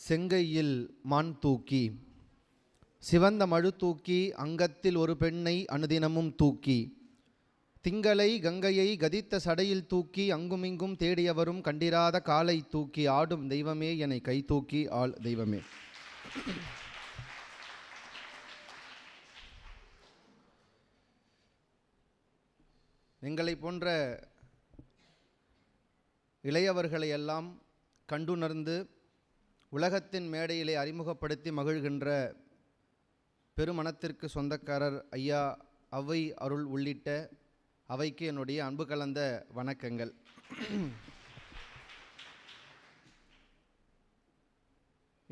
செங்கையில் மான் தூக்கி சிவந்த மழு தூக்கி அங்கத்தில் ஒரு பெண்ணை அனுதினமும் தூக்கி திங்களை கங்கையை கதித்த சடையில் தூக்கி அங்குமிங்கும் தேடியவரும் கண்டிராத காலை தூக்கி ஆடும் தெய்வமே என்னை கை தூக்கி ஆள் தெய்வமே. எங்களை போன்ற இளையவர்களை எல்லாம் கண்டுணர்ந்து உலகத்தின் மேடையிலே அறிமுகப்படுத்தி மகிழ்கின்ற பெருமனத்திற்கு சொந்தக்காரர் ஐயா அவை அருள் உள்ளிட்ட அவைக்கு என்னுடைய அன்பு கலந்த வணக்கங்கள்.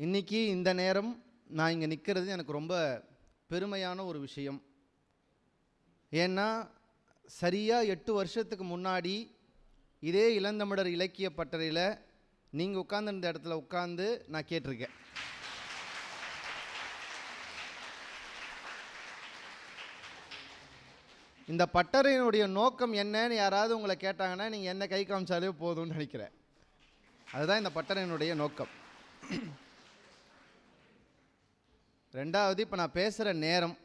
இன்னைக்கு இந்த நேரம் நான் இங்கே நிற்கிறது எனக்கு ரொம்ப பெருமையான ஒரு விஷயம். ஏன்னா சரியாக 8 வருஷத்துக்கு முன்னாடி இதே இளந்தமிழர் இலக்கிய பட்டறையில் நீங்கள் உட்கார்ந்துருந்த இடத்துல உட்கார்ந்து நான் கேட்டிருக்கேன். இந்த பட்டறையினுடைய நோக்கம் என்னன்னு யாராவது உங்களை கேட்டாங்கன்னா நீங்கள் என்ன கை காமிச்சாலே போதும்னு நினைக்கிறேன். அதுதான் இந்த பட்டறையினுடைய நோக்கம். ரெண்டாவது, இப்போ நான் பேசுகிற நேரம்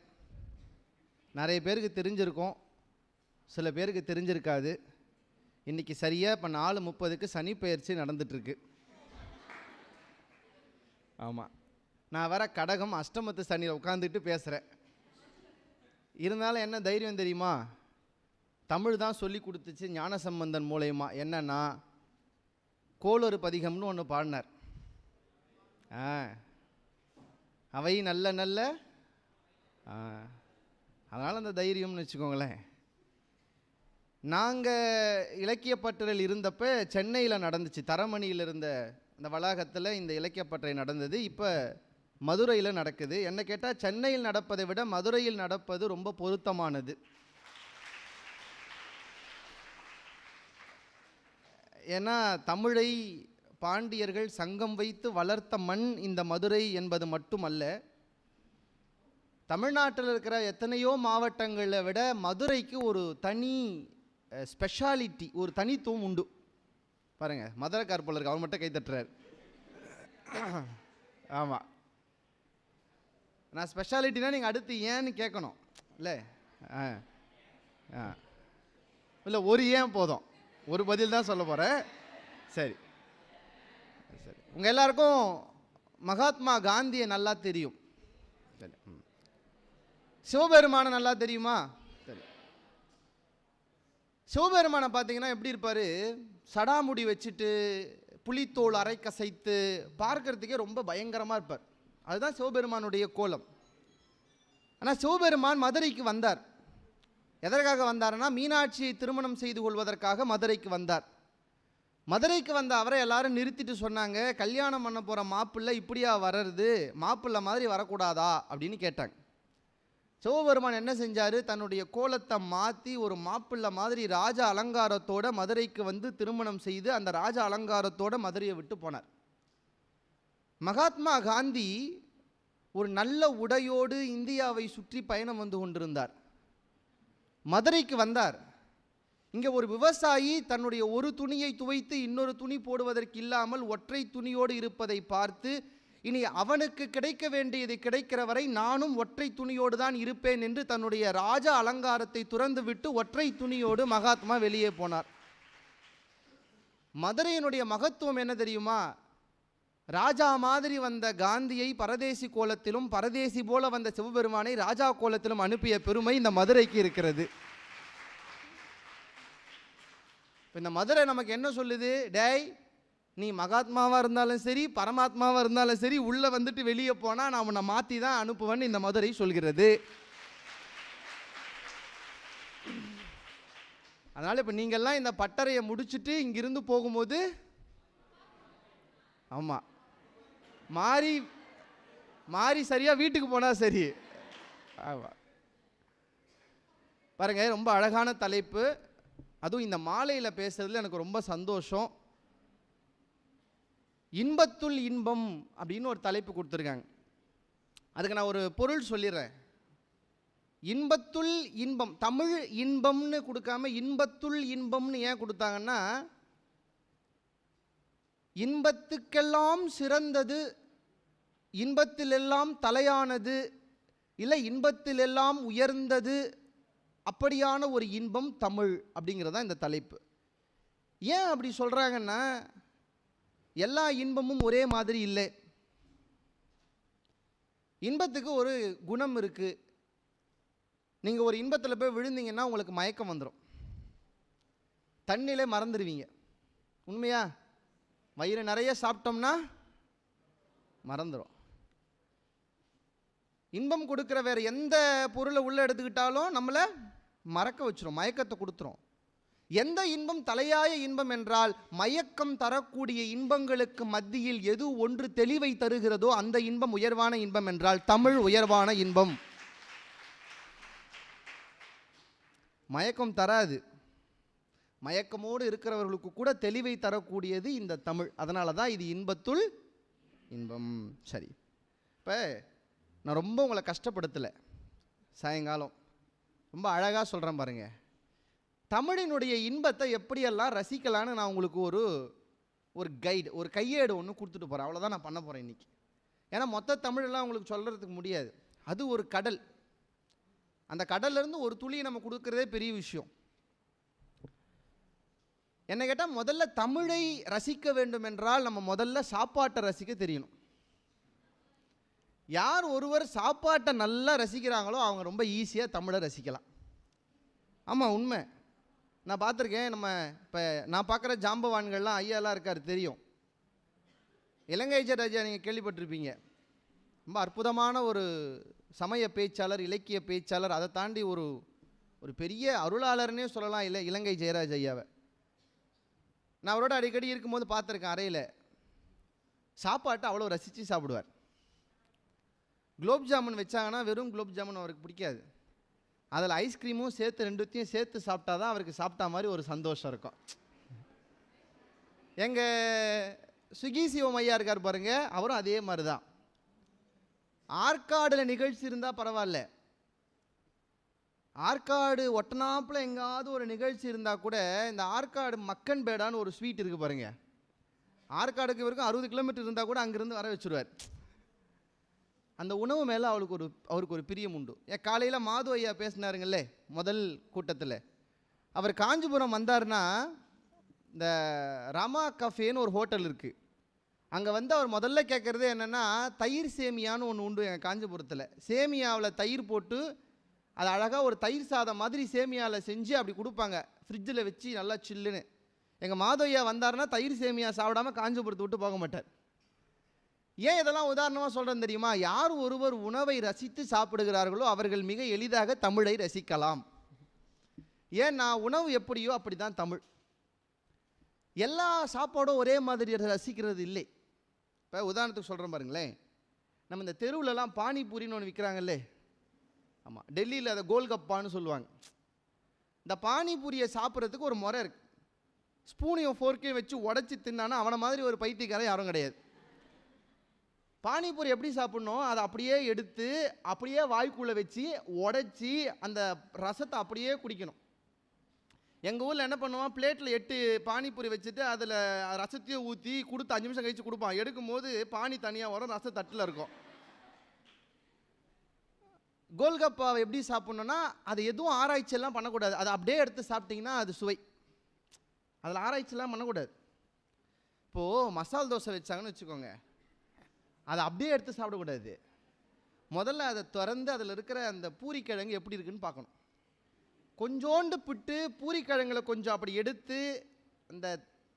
நிறைய பேருக்கு தெரிஞ்சிருக்கும், சில பேருக்கு தெரிஞ்சிருக்காது. இன்றைக்கி சரியாக இப்போ 4:30க்கு சனி பெயர்ச்சி நடந்துட்டுருக்கு. ஆமாம், நான் வர கடகம் அஷ்டமத்து சனியில் உட்காந்துட்டு பேசுகிறேன். இருந்தாலும் என்ன தைரியம் தெரியுமா? தமிழ் தான் சொல்லி கொடுத்துச்சு ஞானசம்பந்தன் மூலயமா. என்னன்னா கோளொரு பதிகம்னு ஒன்று பாடினார். அவை நல்ல நல்ல அதனால் அந்த தைரியம்னு வச்சுக்கோங்களேன். நாங்கள் இலக்கியப்பட்டறையில் இருந்தப்போ சென்னையில் நடந்துச்சு, தரமணியில் இருந்த இந்த வளாகத்தில் இந்த இலக்கியப்பட்டறை நடந்தது. இப்போ மதுரையில் நடக்குது. என்ன கேட்டால் சென்னையில் நடப்பதை விட மதுரையில் நடப்பது ரொம்ப பொருத்தமானது. ஏன்னா தமிழை பாண்டியர்கள் சங்கம் வைத்து வளர்த்த மண் இந்த மதுரை என்பது மட்டுமல்ல, தமிழ்நாட்டில் இருக்கிற எத்தனையோ மாவட்டங்களை விட மதுரைக்கு ஒரு தனி ஸ்பெஷாலிட்டி, ஒரு தனித்துவம் உண்டு. பாருங்கள், மதுரை கார்பலருக்கு அவர் மட்டும் கை தட்டுறார். ஆமாம், நான் ஸ்பெஷாலிட்டினா நீங்கள் அடுத்து ஏன்னு கேட்கணும் இல்லை? இல்லை, ஒரு ஏன் போதும், ஒரு பதில் தான் சொல்ல போகிறேன். சரி சரி, உங்கள் எல்லாருக்கும் மகாத்மா காந்தியை நல்லா தெரியும். சரி, சிவபெருமானை நல்லா தெரியுமா? சரி, சிவபெருமானை பார்த்தீங்கன்னா எப்படி இருப்பார்? சடாமுடி வச்சுட்டு புலித்தோல் அரை கசைத்து பார்க்கறதுக்கே ரொம்ப பயங்கரமாக இருப்பார். அதுதான் சிவபெருமானுடைய கோலம். ஆனால் சிவபெருமான் மதுரைக்கு வந்தார். எதற்காக வந்தார்னா மீனாட்சியை திருமணம் செய்து கொள்வதற்காக மதுரைக்கு வந்தார். மதுரைக்கு வந்த அவரை எல்லாரும் நிறுத்திட்டு சொன்னாங்க, கல்யாணம் பண்ண போகிற மாப்பிள்ளை இப்படியா வர்றது, மாப்பிள்ளை மாதிரி வரக்கூடாதா அப்படின்னு கேட்டாங்க. சிவபெருமான் என்ன செஞ்சார்? தன்னுடைய கோலத்தை மாற்றி ஒரு மாப்பிள்ளை மாதிரி ராஜ அலங்காரத்தோட மதுரைக்கு வந்து திருமணம் செய்து அந்த ராஜ அலங்காரத்தோட மதுரையை விட்டு போனார். மகாத்மா காந்தி ஒரு நல்ல உடையோடு இந்தியாவை சுற்றி பயணம் வந்து கொண்டிருந்தார். மதுரைக்கு வந்தார். இங்கே ஒரு விவசாயி தன்னுடைய ஒரு துணியை துவைத்து இன்னொரு துணி போடுவதற்கு இல்லாமல் ஒற்றை துணியோடு இருப்பதை பார்த்து, இனி அவனுக்கு கிடைக்க வேண்டியது கிடைக்கிற வரை நானும் ஒற்றை துணியோடு தான் இருப்பேன் என்று தன்னுடைய ராஜ அலங்காரத்தை துறந்து விட்டு ஒற்றை துணியோடு மகாத்மா வெளியே போனார். மதுரையினுடைய மகத்துவம் என்ன தெரியுமா? ராஜா மாதிரி வந்த காந்தியை பரதேசி கோலத்திலும், பரதேசி போல வந்த சிவபெருமானை ராஜா கோலத்திலும் அனுப்பிய பெருமை இந்த மதுரைக்கு இருக்கிறது. இந்த மதுரை நமக்கு என்ன சொல்லுது? டேய், நீ மகாத்மாவாக இருந்தாலும் சரி, பரமாத்மாவாக இருந்தாலும் சரி, உள்ளே வந்துட்டு வெளியே போனால் நான் உன்னை மாற்றி தான் அனுப்புவேன்னு இந்த மதுரை சொல்கிறது. அதனால் இப்போ நீங்கள்லாம் இந்த பட்டறையை முடிச்சுட்டு இங்கிருந்து போகும்போது, ஆமாம், மாறி மாறி சரியாக வீட்டுக்கு போனால் சரி. ஆமாம், பாருங்கள், ரொம்ப அழகான தலைப்பு. அதுவும் இந்த மாலையில் பேசுறதுல எனக்கு ரொம்ப சந்தோஷம். இன்பத்துள் இன்பம் அப்படின்னு ஒரு தலைப்பு கொடுத்துருக்காங்க. அதுக்கு நான் ஒரு பொருள் சொல்லிடுறேன். இன்பத்துள் இன்பம், தமிழ் இன்பம்னு கொடுக்காம இன்பத்துள் இன்பம்னு ஏன் கொடுத்தாங்கன்னா, இன்பத்துக்கெல்லாம் சிறந்தது இன்பத்திலெல்லாம் தலையானது, இல்லை இன்பத்திலெல்லாம் உயர்ந்தது, அப்படியான ஒரு இன்பம் தமிழ் அப்படிங்கிறது தான் இந்த தலைப்பு. ஏன் அப்படி சொல்கிறாங்கன்னா, எல்லா இன்பமும் ஒரே மாதிரி இல்லை. இன்பத்துக்கு ஒரு குணம் இருக்குது. நீங்கள் ஒரு இன்பத்தில் போய் விழுந்தீங்கன்னா உங்களுக்கு மயக்கம் வந்துடும், தண்ணியிலே மறந்துடுவீங்க. உண்மையா? வயிறு நிறைய சாப்பிட்டோம்னா மறந்துடும். இன்பம் கொடுக்குற வேறு எந்த பொருளை உள்ளே எடுத்துக்கிட்டாலும் நம்மளை மறக்க வச்சிரும், மயக்கத்தை கொடுத்துரும். எந்த இன்பம் தலையாய இன்பம் என்றால், மயக்கம் தரக்கூடிய இன்பங்களுக்கு மத்தியில் எது ஒன்று தெளிவை தருகிறதோ அந்த இன்பம் உயர்வான இன்பம் என்றால் தமிழ் உயர்வான இன்பம். மயக்கம் தராது, மயக்கமோடு இருக்கிறவர்களுக்கு கூட தெளிவை தரக்கூடியது இந்த தமிழ். அதனால தான் இது இன்பத்துள் இன்பம். சரி, இப்போ நான் ரொம்ப உங்களை கஷ்டப்படுத்தலை, சாயங்காலம் ரொம்ப அழகாக சொல்கிறேன் பாருங்க. தமிழினுடைய இன்பத்தை எப்படியெல்லாம் ரசிக்கலான்னு நான் உங்களுக்கு ஒரு கைடு, ஒரு கையேடு ஒன்று கொடுத்துட்டு போகிறேன். அவ்வளோதான் நான் பண்ண போகிறேன் இன்றைக்கி. ஏன்னா மொத்த தமிழெல்லாம் உங்களுக்கு சொல்கிறதுக்கு முடியாது. அது ஒரு கடல், அந்த கடல்லேருந்து ஒரு துளியை நம்ம கொடுக்குறதே பெரிய விஷயம். என்ன கேட்டால், முதல்ல தமிழை ரசிக்க வேண்டும் என்றால் நம்ம முதல்ல சாப்பாட்டை ரசிக்க தெரியணும். யார் ஒருவர் சாப்பாட்டை நல்லா ரசிக்கிறாங்களோ அவங்க ரொம்ப ஈஸியாக தமிழை ரசிக்கலாம். ஆமாம், உண்மை. நான் பார்த்துருக்கேன். நம்ம இப்போ நான் பார்க்குற ஜாம்பவான்கள்லாம் ஐயாலாம் இருக்கார், தெரியும். இலங்கை ஜெயராஜா நீங்கள் கேள்விப்பட்டிருப்பீங்க. ரொம்ப அற்புதமான ஒரு சமய பேச்சாளர், இலக்கிய பேச்சாளர். அதை தாண்டி ஒரு பெரிய அருளாளர்னே சொல்லலாம் இலங்கை ஜெயராஜ் ஐயாவை. நான் அவரோட அடிக்கடி இருக்கும்போது பார்த்துருக்கேன். அறையில் சாப்பாட்டை அவ்வளோ ரசித்து சாப்பிடுவார். குலோப் ஜாமுன் வச்சாங்கன்னா வெறும் குலோப் ஜாமுன் அவருக்கு பிடிக்காது, அதில் ஐஸ்கிரீமும் சேர்த்து ரெண்டுத்தையும் சேர்த்து சாப்பிட்டா தான் அவருக்கு சாப்பிட்டா மாதிரி ஒரு சந்தோஷம் இருக்கும். எங்கள் ஸ்விக்கி சிவம் ஐயா இருக்கார் பாருங்க, அவரும் அதே மாதிரி தான். ஆற்காடில் நிகழ்ச்சி இருந்தால் பரவாயில்ல, ஆற்காடு ஒட்டனாப்பில் எங்காவது ஒரு நிகழ்ச்சி இருந்தால் கூட இந்த ஆற்காடு மக்கன் பேடான்னு ஒரு ஸ்வீட் இருக்குது பாருங்க, ஆற்காடுக்கு வரைக்கும் 60 கிலோமீட்டர் இருந்தால் கூட அங்கேருந்து வர வச்சுருவார். அந்த உணவு மேலே அவருக்கு ஒரு பிரியம் உண்டு. ஏன் காலையில் மாது ஐயா பேசினாருங்களே முதல் கூட்டத்தில், அவர் காஞ்சிபுரம் வந்தார்னா இந்த ராமா கஃபேன்னு ஒரு ஹோட்டல் இருக்குது, அங்கே வந்து அவர் முதல்ல கேட்குறதே என்னென்னா, தயிர் சேமியான்னு ஒன்று உண்டு எங்கள் காஞ்சிபுரத்தில். சேமியாவில் தயிர் போட்டு அது அழகாக ஒரு தயிர் சாதம் மாதிரி சேமியாவில் செஞ்சு அப்படி கொடுப்பாங்க, ஃப்ரிட்ஜில் வச்சு நல்லா சில்லுன்னு. எங்கள் மாதவையா வந்தார்னா தயிர் சேமியா சாப்பிடாமல் காஞ்சிபுரத்தை விட்டு போக மாட்டார். ஏன் இதெல்லாம் உதாரணமாக சொல்கிறேன்னு தெரியுமா? யார் ஒருவர் உணவை ரசித்து சாப்பிடுகிறார்களோ அவர்கள் மிக எளிதாக தமிழை ரசிக்கலாம். ஏன்னா உணவு எப்படியோ அப்படி தான் தமிழ். எல்லா சாப்பாடும் ஒரே மாதிரி ரசிக்கிறது இல்லை. இப்போ உதாரணத்துக்கு சொல்கிறேன் பாருங்களேன், நம்ம இந்த தெருவிலலாம் பானிபூரின்னு ஒன்று விற்கிறாங்கல்லே, ஆமாம், டெல்லியில் அதை கோல்கப்பான்னு சொல்லுவாங்க. இந்த பானிபூரியை சாப்பிட்றதுக்கு ஒரு முறை இருக்குது. ஸ்பூனையும் ஃபோர்க்கையும் வச்சு உடச்சி தின்னானா அவனை மாதிரி ஒரு பைத்தியக்காரன் யாரும் கிடையாது. பானிபூரி எப்படி சாப்பிட்ணும், அதை அப்படியே எடுத்து அப்படியே வாய்க்குள்ளே வச்சு உடச்சி அந்த ரசத்தை அப்படியே குடிக்கணும். எங்கள் ஊரில் என்ன பண்ணுவான், பிளேட்டில் 8 பானிபூரி வச்சுட்டு அதில் ரசத்தையும் ஊற்றி கொடுத்து 5 நிமிஷம் கழித்து கொடுப்பான். எடுக்கும்போது பானி தனியாக வரும், ரசம் தட்டில் இருக்கும். கோல்கப்பாவை எப்படி சாப்பிட்ணுன்னா, அது எதுவும் ஆராய்ச்சியெல்லாம் பண்ணக்கூடாது, அதை அப்படியே எடுத்து சாப்பிட்டிங்கன்னா அது சுவை. அதில் ஆராய்ச்சியெல்லாம் பண்ணக்கூடாது. இப்போது மசால் தோசை வச்சாங்கன்னு வச்சுக்கோங்க, அதை அப்படியே எடுத்து சாப்பிடக்கூடாது. முதல்ல அதை திறந்து அதில் இருக்கிற அந்த பூரிக்கிழங்கு எப்படி இருக்குன்னு பார்க்கணும். கொஞ்சோண்டு பிட்டு பூரிக்கிழங்குல கொஞ்சம் அப்படி எடுத்து அந்த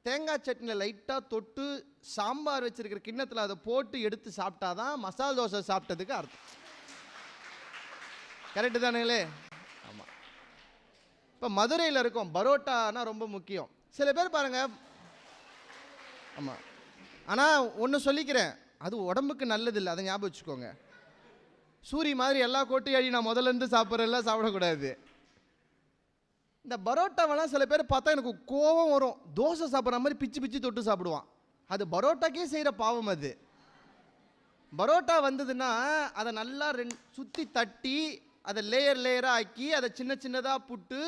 தேங்காய் சட்னியில் லைட்டாக தொட்டு சாம்பார் வச்சுருக்கிற கிண்ணத்தில் அதை போட்டு எடுத்து சாப்பிட்டா தான் மசால் தோசை சாப்பிட்டதுக்கு அர்த்தம். கரெக்டு தானுங்களே? ஆமாம். இப்போ மதுரையில் இருக்கோம், பரோட்டானா ரொம்ப முக்கியம். சில பேர் பாருங்கள், ஆமாம், ஆனால் ஒன்று சொல்லிக்கிறேன், அது உடம்புக்கு நல்லது இல்லை, அதை ஞாபகம் வச்சுக்கோங்க. சூரி மாதிரி எல்லா கோட்டையும் அழி நான் முதல்லேருந்து சாப்பிட்றதெல்லாம் சாப்பிடக்கூடாது. இந்த பரோட்டாவெல்லாம் சில பேர் பார்த்தா எனக்கு கோபம் வரும், தோசை சாப்பிட்ற மாதிரி பிச்சு பிச்சு தொட்டு சாப்பிடுவான். அது பரோட்டாக்கே செய்கிற பாவம். அது பரோட்டா வந்ததுன்னா அதை நல்லா சுற்றி தட்டி அதை லேயராக ஆக்கி அதை சின்ன சின்னதாக புட்டு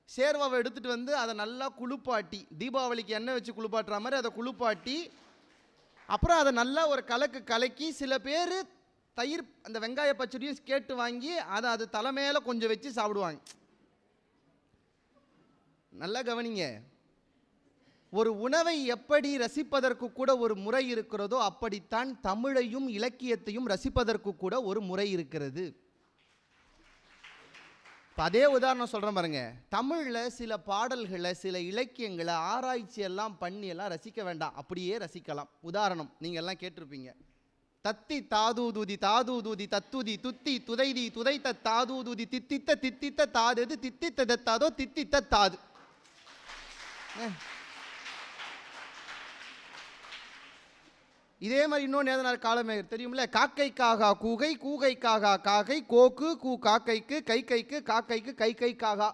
சேர்வாவை எடுத்துகிட்டு வந்து அதை நல்லா குளிப்பாட்டி, தீபாவளிக்கு எண்ணெய் வச்சு குளிப்பாட்டுற மாதிரி அதை குளிப்பாட்டி அப்புறம் அதை நல்லா ஒரு கலக்கி சில பேர் தயிர் அந்த வெங்காய பச்சடியும் கேட்டு வாங்கி அதை அது தலைமையில கொஞ்சம் வச்சு சாப்பிடுவாங்க. நல்லா கவனிங்க, ஒரு உணவை எப்படி ரசிப்பதற்கு கூட ஒரு முறை இருக்கிறதோ அப்படித்தான் தமிழையும் இலக்கியத்தையும் ரசிப்பதற்கு கூட ஒரு முறை இருக்கிறது. அதே உதாரணம் சொல்கிறேன் பாருங்க. தமிழில் சில பாடல்களை சில இலக்கியங்களை ஆராய்ச்சி எல்லாம் பண்ணி எல்லாம் ரசிக்க வேண்டாம், அப்படியே ரசிக்கலாம். உதாரணம் நீங்கள் எல்லாம் கேட்டிருப்பீங்க. தத்தி தாதூதுதி தாதூதுதி தத்துதி துத்தி துதைதி துதைத்த தாதூதுதி தித்தித்த தித்தித்த தாதது தித்தித்த தாதோ தித்தித்த தாது. இதே மாதிரி இன்னொன்று எதனால் காலமே தெரியும்ல. காக்கை காகா கூகை கூகை காகா காகை கோக்கு கூ காக்கைக்கு கை கைக்கு காக்கைக்கு கை கை காகா.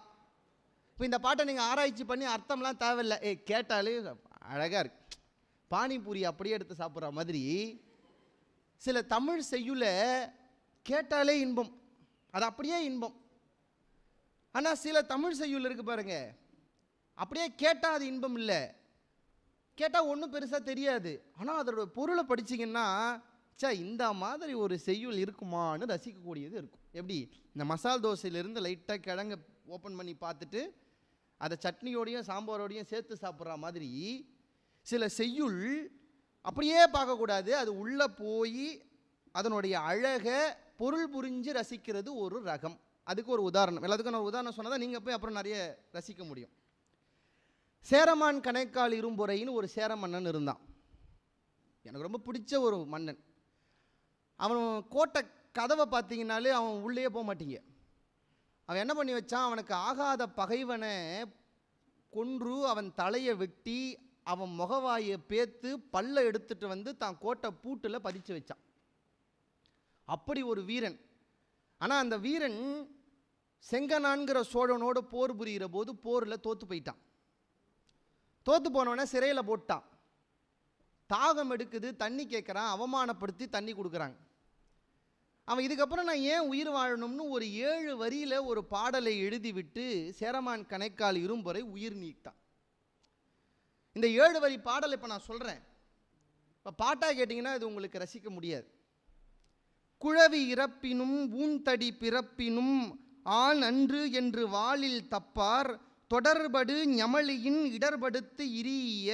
இப்போ இந்த பாட்டை நீங்கள் ஆராய்ச்சி பண்ணி அர்த்தம்லாம் தேவையில்லை, கேட்டாலே அழகாக இருக்கு. பானிபூரி அப்படியே எடுத்து சாப்பிட்ற மாதிரி சில தமிழ் செய்யுள கேட்டாலே இன்பம், அது அப்படியே இன்பம். ஆனால் சில தமிழ் செய்யுள் இருக்கு பாருங்க, அப்படியே கேட்டால் அது இன்பம் இல்லை, கேட்டால் ஒன்றும் பெருசாக தெரியாது. ஆனால் அதோட பொருளை படிச்சிங்கன்னா இந்த மாதிரி ஒரு செய்யுள் இருக்குமான்னு ரசிக்கக்கூடியது இருக்கும். எப்படி இந்த மசால் தோசையிலேருந்து லைட்டாக கிழங்க ஓப்பன் பண்ணி பார்த்துட்டு அதை சட்னியோடையும் சாம்பாரோடையும் சேர்த்து சாப்பிட்ற மாதிரி சில செய்யுள் அப்படியே பார்க்கக்கூடாது, அது உள்ளே போய் அதனுடைய அழகை பொருள் புரிஞ்சு ரசிக்கிறது ஒரு ரகம். அதுக்கு ஒரு உதாரணம், எல்லாத்துக்கும் நான் ஒரு உதாரணம் சொன்னால் தான் நீங்கள் போய் அப்புறம் நிறைய ரசிக்க முடியும். சேரமான் கணைக்கால் இரும்பொறைன்னு ஒரு சேர மன்னன் இருந்தான். எனக்கு ரொம்ப பிடிச்ச ஒரு மன்னன். அவன் கோட்டை கதவை பார்த்தீங்கன்னாலே அவன் உள்ளே போக மாட்டீங்க. அவன் என்ன பண்ணி வச்சான், அவனுக்கு ஆகாத பகைவனை கொன்று அவன் தலையை வெட்டி அவன் முகவாயை பேத்து பல்ல எடுத்துட்டு வந்து தான் கோட்டை பூட்டில் பதிச்சு வச்சான். அப்படி ஒரு வீரன். ஆனால் அந்த வீரன் செங்கனான்கிற சோழனோடு போர் புரிகிற போது போரில் தோற்று போயிட்டான். தோற்று போனவன சிறையில் போட்டான். தாகம் எடுக்குது, தண்ணி கேட்குறான், அவமானப்படுத்தி தண்ணி கொடுக்குறாங்க. அவன் இதுக்கப்புறம் நான் ஏன் உயிர் வாழணும்னு ஒரு 7 வரியில் ஒரு பாடலை எழுதி விட்டு சேரமான் கணைக்கால் இரும்பொறை உயிர் நீத்தான். இந்த 7 வரி பாடலை இப்போ நான் சொல்கிறேன். இப்போ பாட்டாக கேட்டிங்கன்னா இது உங்களுக்கு ரசிக்க முடியாது. குழவி இறப்பினும் ஊன்தடி பிறப்பினும் ஆண் அன்று என்று வாளில் தப்பார் தொடர்படு ஞமலியின் இடர்படுத்து இரிய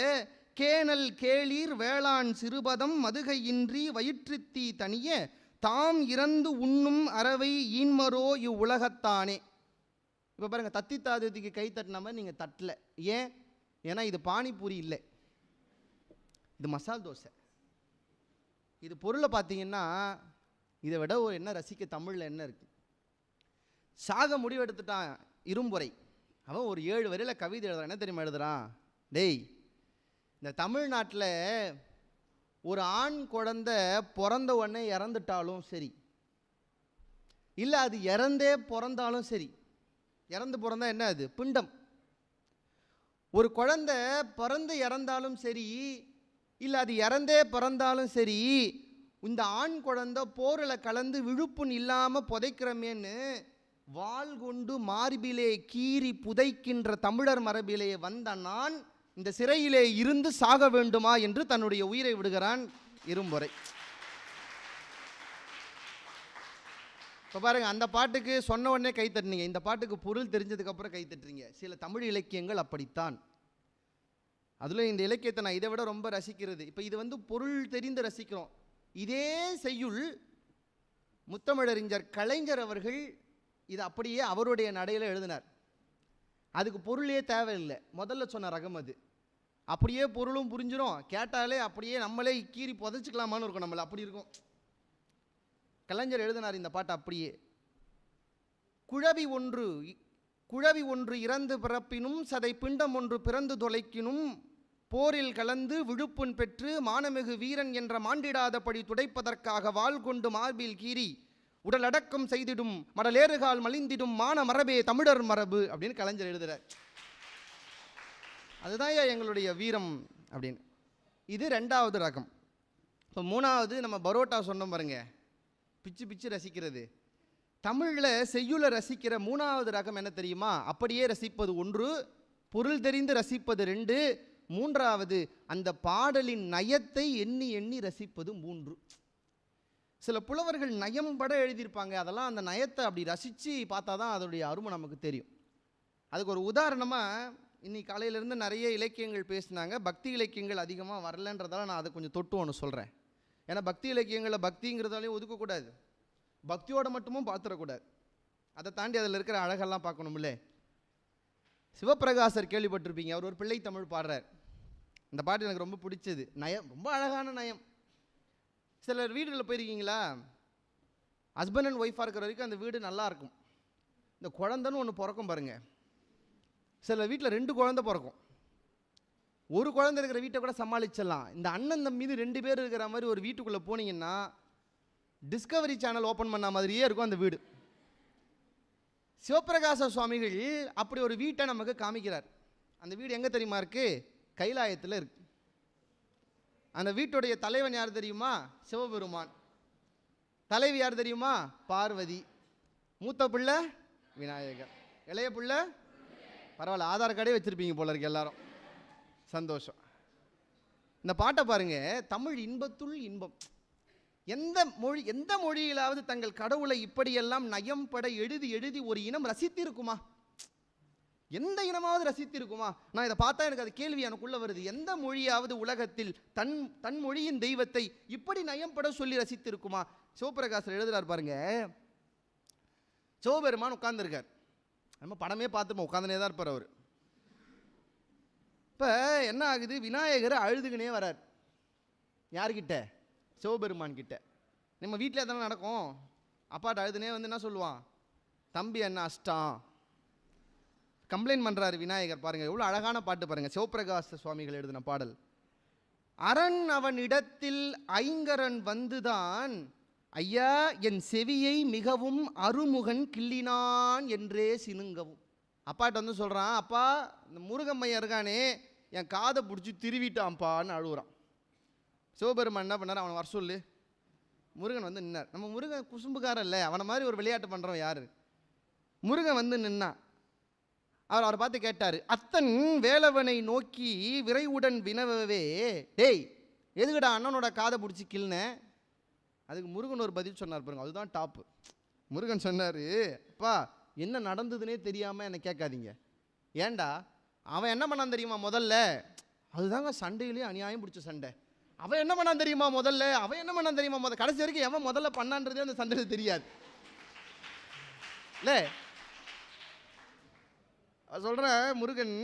கேணல் கேளீர் வேளாண் சிறுபதம் மதுகையின்றி வயிற்றுத்தீ தனிய தாம் இறந்து உண்ணும் அறவை ஈன்மரோ இவ்வுலகத்தானே. இப்போ பாருங்கள், தத்தி தாதத்துக்கு கை தட்டின மாதிரி நீங்கள் தட்டல. ஏன்? ஏன்னா இது பானிபூரி இல்லை, இது மசால் தோசை. இது பொருளை பார்த்தீங்கன்னா இதை விட ஒரு என்ன ரசிக்க தமிழில் என்ன இருக்குது? சாக முடிவெடுத்துட்டான் இரும்பொறை. அவன் ஒரு 7 வரியில் கவிதை எழுதுறான். என்ன தெரியுமா எழுதுறான்? டேய், இந்த தமிழ்நாட்டில் ஒரு ஆண் குழந்தை பிறந்த உடனே இறந்துட்டாலும் சரி, இல்லை அது இறந்தே பிறந்தாலும் சரி, இறந்து பிறந்தா என்ன அது? பிண்டம். ஒரு குழந்தை பிறந்து இறந்தாலும் சரி, இல்லை அது இறந்தே பிறந்தாலும் சரி, இந்த ஆண் குழந்தை போரில் கலந்து விழுப்புண் இல்லாமல் புதைக்கிறமேன்னு வாள் கொண்டு மார்பிலே கீறி புதைக்கின்ற தமிழர் மரபிலே வந்த நான் இந்த சிறையிலே இருந்து சாக வேண்டுமா என்று தன்னுடைய உயிரை விடுகிறான் இரும்பொறை. இப்போ பாருங்க, அந்த பாட்டுக்கு சொன்ன உடனே கை தட்டினீங்க, இந்த பாட்டுக்கு பொருள் தெரிஞ்சதுக்கு அப்புறம் கை தட்டுறீங்க. சில தமிழ் இலக்கியங்கள் அப்படித்தான். அதில் இந்த இலக்கியத்தை நான் இதை விட ரொம்ப ரசிக்கிறது. இப்போ இது பொருள் தெரிந்து ரசிக்கிறோம். இதே செய்யுள் முத்தமிழறிஞர் கலைஞர் அவர்கள் இது அப்படியே அவருடைய நடையில் எழுதினார். அதுக்கு பொருளே தேவையில்லை, முதல்ல சொன்ன ரகம் அது. அப்படியே பொருளும் புரிஞ்சிடும், கேட்டாலே அப்படியே நம்மளே கீறி புதைச்சிக்கலாமான்னு இருக்கும், நம்மளை அப்படி இருக்கும். கலைஞர் எழுதினார் இந்த பாட்டு அப்படியே. குழவி ஒன்று இறந்து பிறப்பினும் சதை பிண்டம் ஒன்று பிறந்து தொலைக்கினும் போரில் கலந்து விழுப்புண் பெற்று மானமிகு வீரன் என்ற மாண்டிடாதபடி துடைப்பதற்காக வாள் கொண்டு மார்பில் கீறி உடல் அடக்கம் செய்திடும் மடலேறுகால் மலிந்திடும் மான மரபே தமிழர் மரபு அப்படின்னு கலைஞர் எழுதுறார். அதுதான் எங்களுடைய வீரம் அப்படின்னு. இது 2வது ரகம். இப்போ 3வது நம்ம பரோட்டா சொன்னோம் பாருங்க, பிச்சு பிச்சு ரசிக்கிறது. தமிழில் செய்யுளை ரசிக்கிற 3வது ரகம் என்ன தெரியுமா? அப்படியே ரசிப்பது 1, பொருள் தெரிந்து ரசிப்பது 2, மூன்றாவது அந்த பாடலின் நயத்தை எண்ணி எண்ணி ரசிப்பது 3. சில புலவர்கள் நயம்பட எழுதியிருப்பாங்க, அதெல்லாம் அந்த நயத்தை அப்படி ரசித்து பார்த்தா தான் அதோடைய அருமை நமக்கு தெரியும். அதுக்கு ஒரு உதாரணமாக இன்னைக்கு காலையிலேருந்து நிறைய இலக்கியங்கள் பேசினாங்க, பக்தி இலக்கியங்கள் அதிகமாக வரலன்றதால நான் அதை கொஞ்சம் தொட்டு ஒன்று சொல்கிறேன். ஏன்னா பக்தி இலக்கியங்களில் பக்திங்கிறதாலையும் ஒதுக்கக்கூடாது, பக்தியோடு மட்டுமும் பார்த்துடக்கூடாது, அதை தாண்டி அதில் இருக்கிற அழகெல்லாம் பார்க்கணும்ல. சிவபிரகாசர் கேள்விப்பட்டிருப்பீங்க, அவர் ஒரு பிள்ளை தமிழ் பாடுறார். இந்த பாட்டு எனக்கு ரொம்ப பிடிச்சது, நயம் ரொம்ப அழகான நயம். சிலர் வீடுகளில் போயிருக்கீங்களா, ஹஸ்பண்ட் அண்ட் ஒய்ஃபாக இருக்கிற வரைக்கும் அந்த வீடு நல்லா இருக்கும். இந்த குழந்தைன்னு ஒன்று பிறக்கும் பாருங்கள், சில வீட்டில் 2 குழந்தை பிறக்கும். ஒரு குழந்தை இருக்கிற வீட்டை கூட சமாளிச்சிடலாம். இந்த அண்ணன் தம்பி 2 பேர் இருக்கிற மாதிரி ஒரு வீட்டுக்குள்ளே போனீங்கன்னா டிஸ்கவரி சேனல் ஓப்பன் பண்ண மாதிரியே இருக்கும் அந்த வீடு. சிவபிரகாச சுவாமிகள் அப்படி ஒரு வீட்டை நமக்கு காமிக்கிறார். அந்த வீடு எங்கே தெரியுமா இருக்குது? கைலாயத்தில் இருக்கு. அந்த வீட்டுடைய தலைவன் யார் தெரியுமா? சிவபெருமான். தலைவி யார் தெரியுமா? பார்வதி. மூத்த பிள்ளை விநாயகர், இளைய பிள்ளை பரவாயில்ல ஆதார் கார்டே வச்சுருப்பீங்க போல இருக்கு எல்லாரும், சந்தோஷம். இந்த பாட்டை பாருங்க, தமிழ் இன்பத்துள் இன்பம். எந்த மொழியிலாவது தங்கள் கடவுளை இப்படியெல்லாம் நயம்பட எழுதி எழுதி ஒரு இனம் ரசித்திருக்குமா? எந்த இனமாவது ரசித்திருக்குமா? நான் இதை பார்த்தா எனக்கு அது கேள்வி எனக்குள்ள வருது. எந்த மொழியாவது உலகத்தில் தன் மொழியின் தெய்வத்தை இப்படி நயம்பட சொல்லி ரசித்திருக்குமா? சிவபிரகாசர் எழுதுறார் பாருங்க. சிவபெருமான் உட்கார்ந்துருக்கார், நம்ம படமே பார்த்துப்போம், உட்காந்துனே தான் இருப்பார் அவர். இப்போ என்ன ஆகுது, விநாயகர் அழுதுகினே வரார். யார்கிட்ட? சிவபெருமான் கிட்ட. நம்ம வீட்டில் எதனா நடக்கும், அப்பாட்ட அழுதுனே வந்து என்ன சொல்லுவான்? தம்பி என்ன அஷ்டம் கம்ப்ளைண்ட் பண்ணுறாரு விநாயகர். பாருங்கள் எவ்வளோ அழகான பாட்டு பாருங்கள், சிவபிரகாச சுவாமிகள் எழுதின பாடல். அரண் அவன் இடத்தில் ஐங்கரன் வந்துதான் ஐயா என் செவியை மிகவும் அருமுகன் கிள்ளினான் என்றே சினுங்கவும். அப்பாட்ட வந்து சொல்கிறான், அப்பா இந்த முருகம்மையா இருக்கானே என் காதை பிடிச்சி திருவிட்டான்ப்பான்னு அழுகுறான். சிவபெருமான் என்ன பண்ணார்? அவனை வர சொல்லு. முருகன் வந்து நின்னார். நம்ம முருகன் குசும்புக்காரன் இல்லை, அவனை மாதிரி ஒரு விளையாட்டு பண்ணுறோம் யார்? முருகன் வந்து நின்னான். அவரை பார்த்து கேட்டார், அத்தன் வேலவனை நோக்கி விரைவுடன் வினவவே, டேய் எதுக்கடா அண்ணனோட காதை பிடிச்சி கிள்ன? அதுக்கு முருகன் ஒரு பதில் சொன்னார் பாருங்க, அதுதான் டாப்பு. முருகன் சொன்னார், அப்பா என்ன நடந்ததுன்னே தெரியாமல் என்னை கேட்காதீங்க. ஏண்டா அவன் என்ன பண்ணான் தெரியுமா முதல்ல? அதுதாங்க சண்டையிலேயே அநியாயம் பிடிச்ச சண்டை. அவன் என்ன பண்ணான் தெரியுமா முதல்ல? அவன் என்ன பண்ணான் தெரியுமா முதல்ல? கடைசி வரைக்கும் எவன் முதல்ல பண்ணான்றதே அந்த சண்டையில் தெரியாது இல்லை. சொல்கிறேன் முருகன்,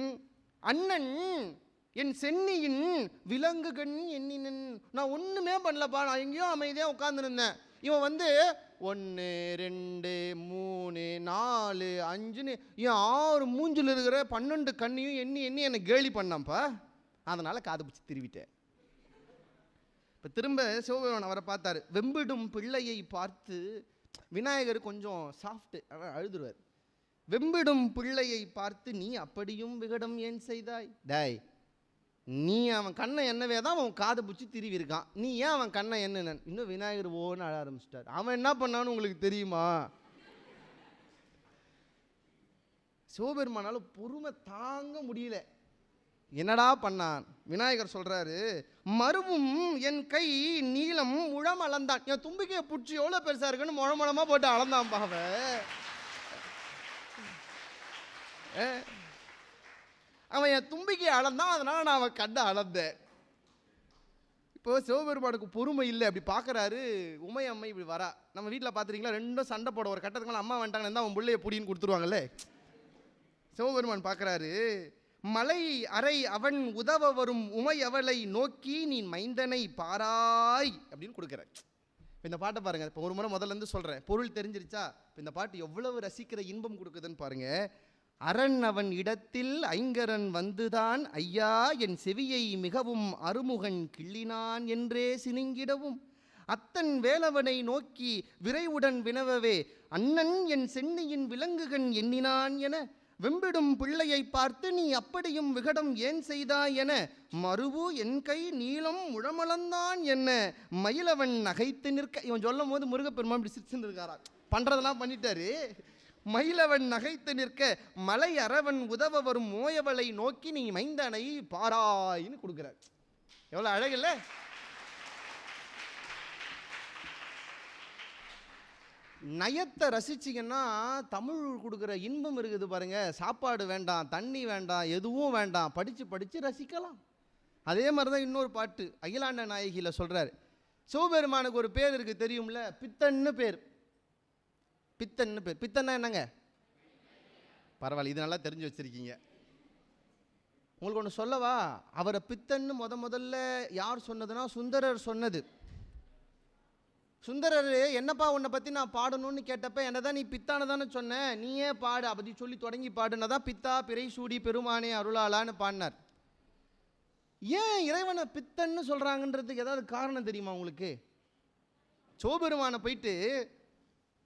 அண்ணன் என் சென்னியின் விலங்குகண் எண்ணினன். நான் ஒன்றுமே பண்ணலப்பா, நான் எங்கேயோ அமைதியாக உட்காந்துருந்தேன். இவன் வந்து 1 2 3 4 5ன்னு என் 6 மூஞ்சில் இருக்கிற 12 கண்ணையும் எண்ணி எண்ணி என்னை கேலி பண்ணான்ப்பா. அதனால் காது பிடிச்சி திருவிட்டேன். இப்போ திரும்ப சிவபெருமான் அவரை பார்த்தாரு. வெம்பிடும் பிள்ளையை பார்த்து விநாயகர் கொஞ்சம் சாஃப்ட்டு, அழுதுருவார். வெம்பிடும் பிள்ளையை பார்த்து நீ அப்படியும் விகடம் ஏன் செய்தாய்? டாய், நீ அவன் கண்ணை என்னவே தான் அவன் காதை பிடிச்சி திருவி இருக்கான், நீ ஏன் அவன் கண்ணை என்ன? இன்னும் விநாயகர் ஓன்னு அழ ஆரம்பிச்சிட்டார். அவன் என்ன பண்ணான்னு உங்களுக்கு தெரியுமா? சிவபெருமானால பொறுமை தாங்க முடியல. என்னடா பண்ணான்? விநாயகர் சொல்றாரு, மறுவும் என் கை நீளம் முழம் அளந்தான். என் தும்பிக்கையை பிடிச்சி எவ்வளோ பெருசா இருக்குன்னு முழமுழமா போட்டு அளந்தான் பாவ. அவன் என் தும்பிக்கை அளந்தான், அதனால நான் அவன் கண்ணை அளந்தேன். இப்போ சிவபெருமானுக்கு பொறுமை இல்லை. அப்படி பார்க்குறாரு. உமை அம்மை இப்படி வரா. நம்ம வீட்டில் பார்த்துறீங்களா, 2 சண்டை போட ஒரு கட்டத்துக்கு மேலே அம்மா வந்துட்டாங்கன்னு இருந்தால் அவன் பிள்ளைய புடின்னு கொடுத்துருவாங்கல்ல. சிவபெருமான் பார்க்குறாரு, மலை அறை அவன் உதவ வரும் உமை அவளை நோக்கி நீ மைந்தனை பாராய் அப்படின்னு கொடுக்குற. இந்த பாட்டை பாருங்க. இப்போ ஒரு முறை முதல்லேருந்து சொல்கிறேன், பொருள் தெரிஞ்சிருச்சா? இப்போ இந்த பாட்டு எவ்வளவு ரசிக்கிற இன்பம் கொடுக்குதுன்னு பாருங்க. அரண் அவன் இடத்தில் ஐங்கரன் வந்துதான் ஐயா என் செவியை மிகவும் அருமுகன் கிள்ளினான் என்றே சினுங்கிடவும், அத்தன் வேலவனை நோக்கி விரைவுடன் வினவவே, அண்ணன் என் சென்னியின் விலங்குகன் எண்ணினான் என, வெம்பிடும் பிள்ளையை பார்த்து நீ அப்படியும் விகடம் ஏன் செய்தாய் என, மறுவு என் கை நீளம் முழமளந்தான் என்ன, மயிலவன் நகைத்து நிற்க. இவன் சொல்லும் போது முருகப்பெருமான் இப்படி சிரிச்சுன்னு இருக்காரா. பண்ணுறதெல்லாம் பண்ணிட்டாரு. மயிலவன் நகைத்து நிற்க மலை அரவன் உதவ வரும் மோயவளை நோக்கி நீ மைந்தனை பாராயின்னு கொடுக்கிறார். எவ்வளவு அழகில்ல? நயத்தை ரசிச்சிங்கன்னா தமிழ் கொடுக்குற இன்பம் இருக்குது பாருங்க. சாப்பாடு வேண்டாம், தண்ணி வேண்டாம், எதுவும் வேண்டாம், படித்து படித்து ரசிக்கலாம். அதே மாதிரி தான் இன்னொரு பாட்டு அகிலாண்ட நாயகியில் சொல்கிறார். சிவபெருமானுக்கு ஒரு பேர் இருக்குது தெரியும்ல, பித்தன்னு பேர். பித்தன்னு பேர். பித்தன்னா என்னங்க? பரவாயில்ல, இது நல்லா தெரிஞ்சு வச்சுருக்கீங்க. உங்களுக்கு ஒன்று சொல்லவா? அவரை பித்தன்னு முதல்ல யார் சொன்னதுன்னா சுந்தரர் சொன்னது. சுந்தரர் என்னப்பா உன்னை பற்றி நான் பாடணும்னு கேட்டப்ப என்ன தான் நீ பித்தான தானே சொன்ன, நீயே பாடு அப்படி சொல்லி தொடங்கி பாடுனா தான் பித்தா பிறை சூடி பெருமானே அருளாளான்னு பாடினார். ஏன் இறைவனை பித்தன்னு சொல்கிறாங்கன்றதுக்கு ஏதாவது காரணம் தெரியுமா உங்களுக்கு? சிவபெருமானை போயிட்டு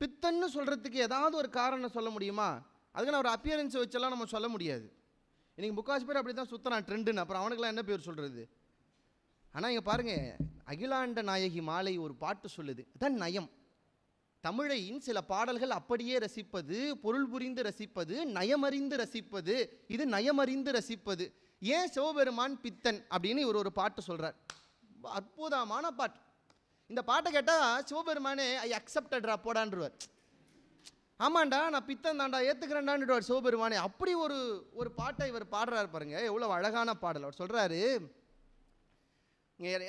பித்தன்னு சொல்கிறதுக்கு ஏதாவது ஒரு காரணம் சொல்ல முடியுமா? அதுக்கு நான் ஒரு அப்பியரன்ஸை வச்செல்லாம் நம்ம சொல்ல முடியாது. இன்றைக்கி முக்காசு பேர் அப்படி தான் சுற்றுறான் ட்ரெண்டுன்னு, அப்புறம் அவனுக்கெல்லாம் என்ன பேர் சொல்கிறது? ஆனால் இங்கே பாருங்கள், அகிலாண்ட நாயகி மாலை ஒரு பாட்டு சொல்லுது, அதான் நயம். தமிழையின் சில பாடல்கள் அப்படியே ரசிப்பது, பொருள் புரிந்து ரசிப்பது, நயமறிந்து ரசிப்பது. இது நயமறிந்து ரசிப்பது. ஏன் சிவபெருமான் பித்தன் அப்படின்னு இவர் ஒரு பாட்டு சொல்கிறார். அற்புதமான பாட்டு. இந்த பாட்டை கேட்டால் சிவபெருமானே ஐ அக்செப்டட்ரா போடான்றுவார். ஆமாண்டா நான் பித்தன் தாண்டா ஏற்றுக்கிறேன்டான்டுவார் சிவபெருமானே. அப்படி ஒரு பாட்டை இவர் பாடுறாரு பாருங்க, எவ்வளோ அழகான பாடல். அவர் சொல்கிறாரு,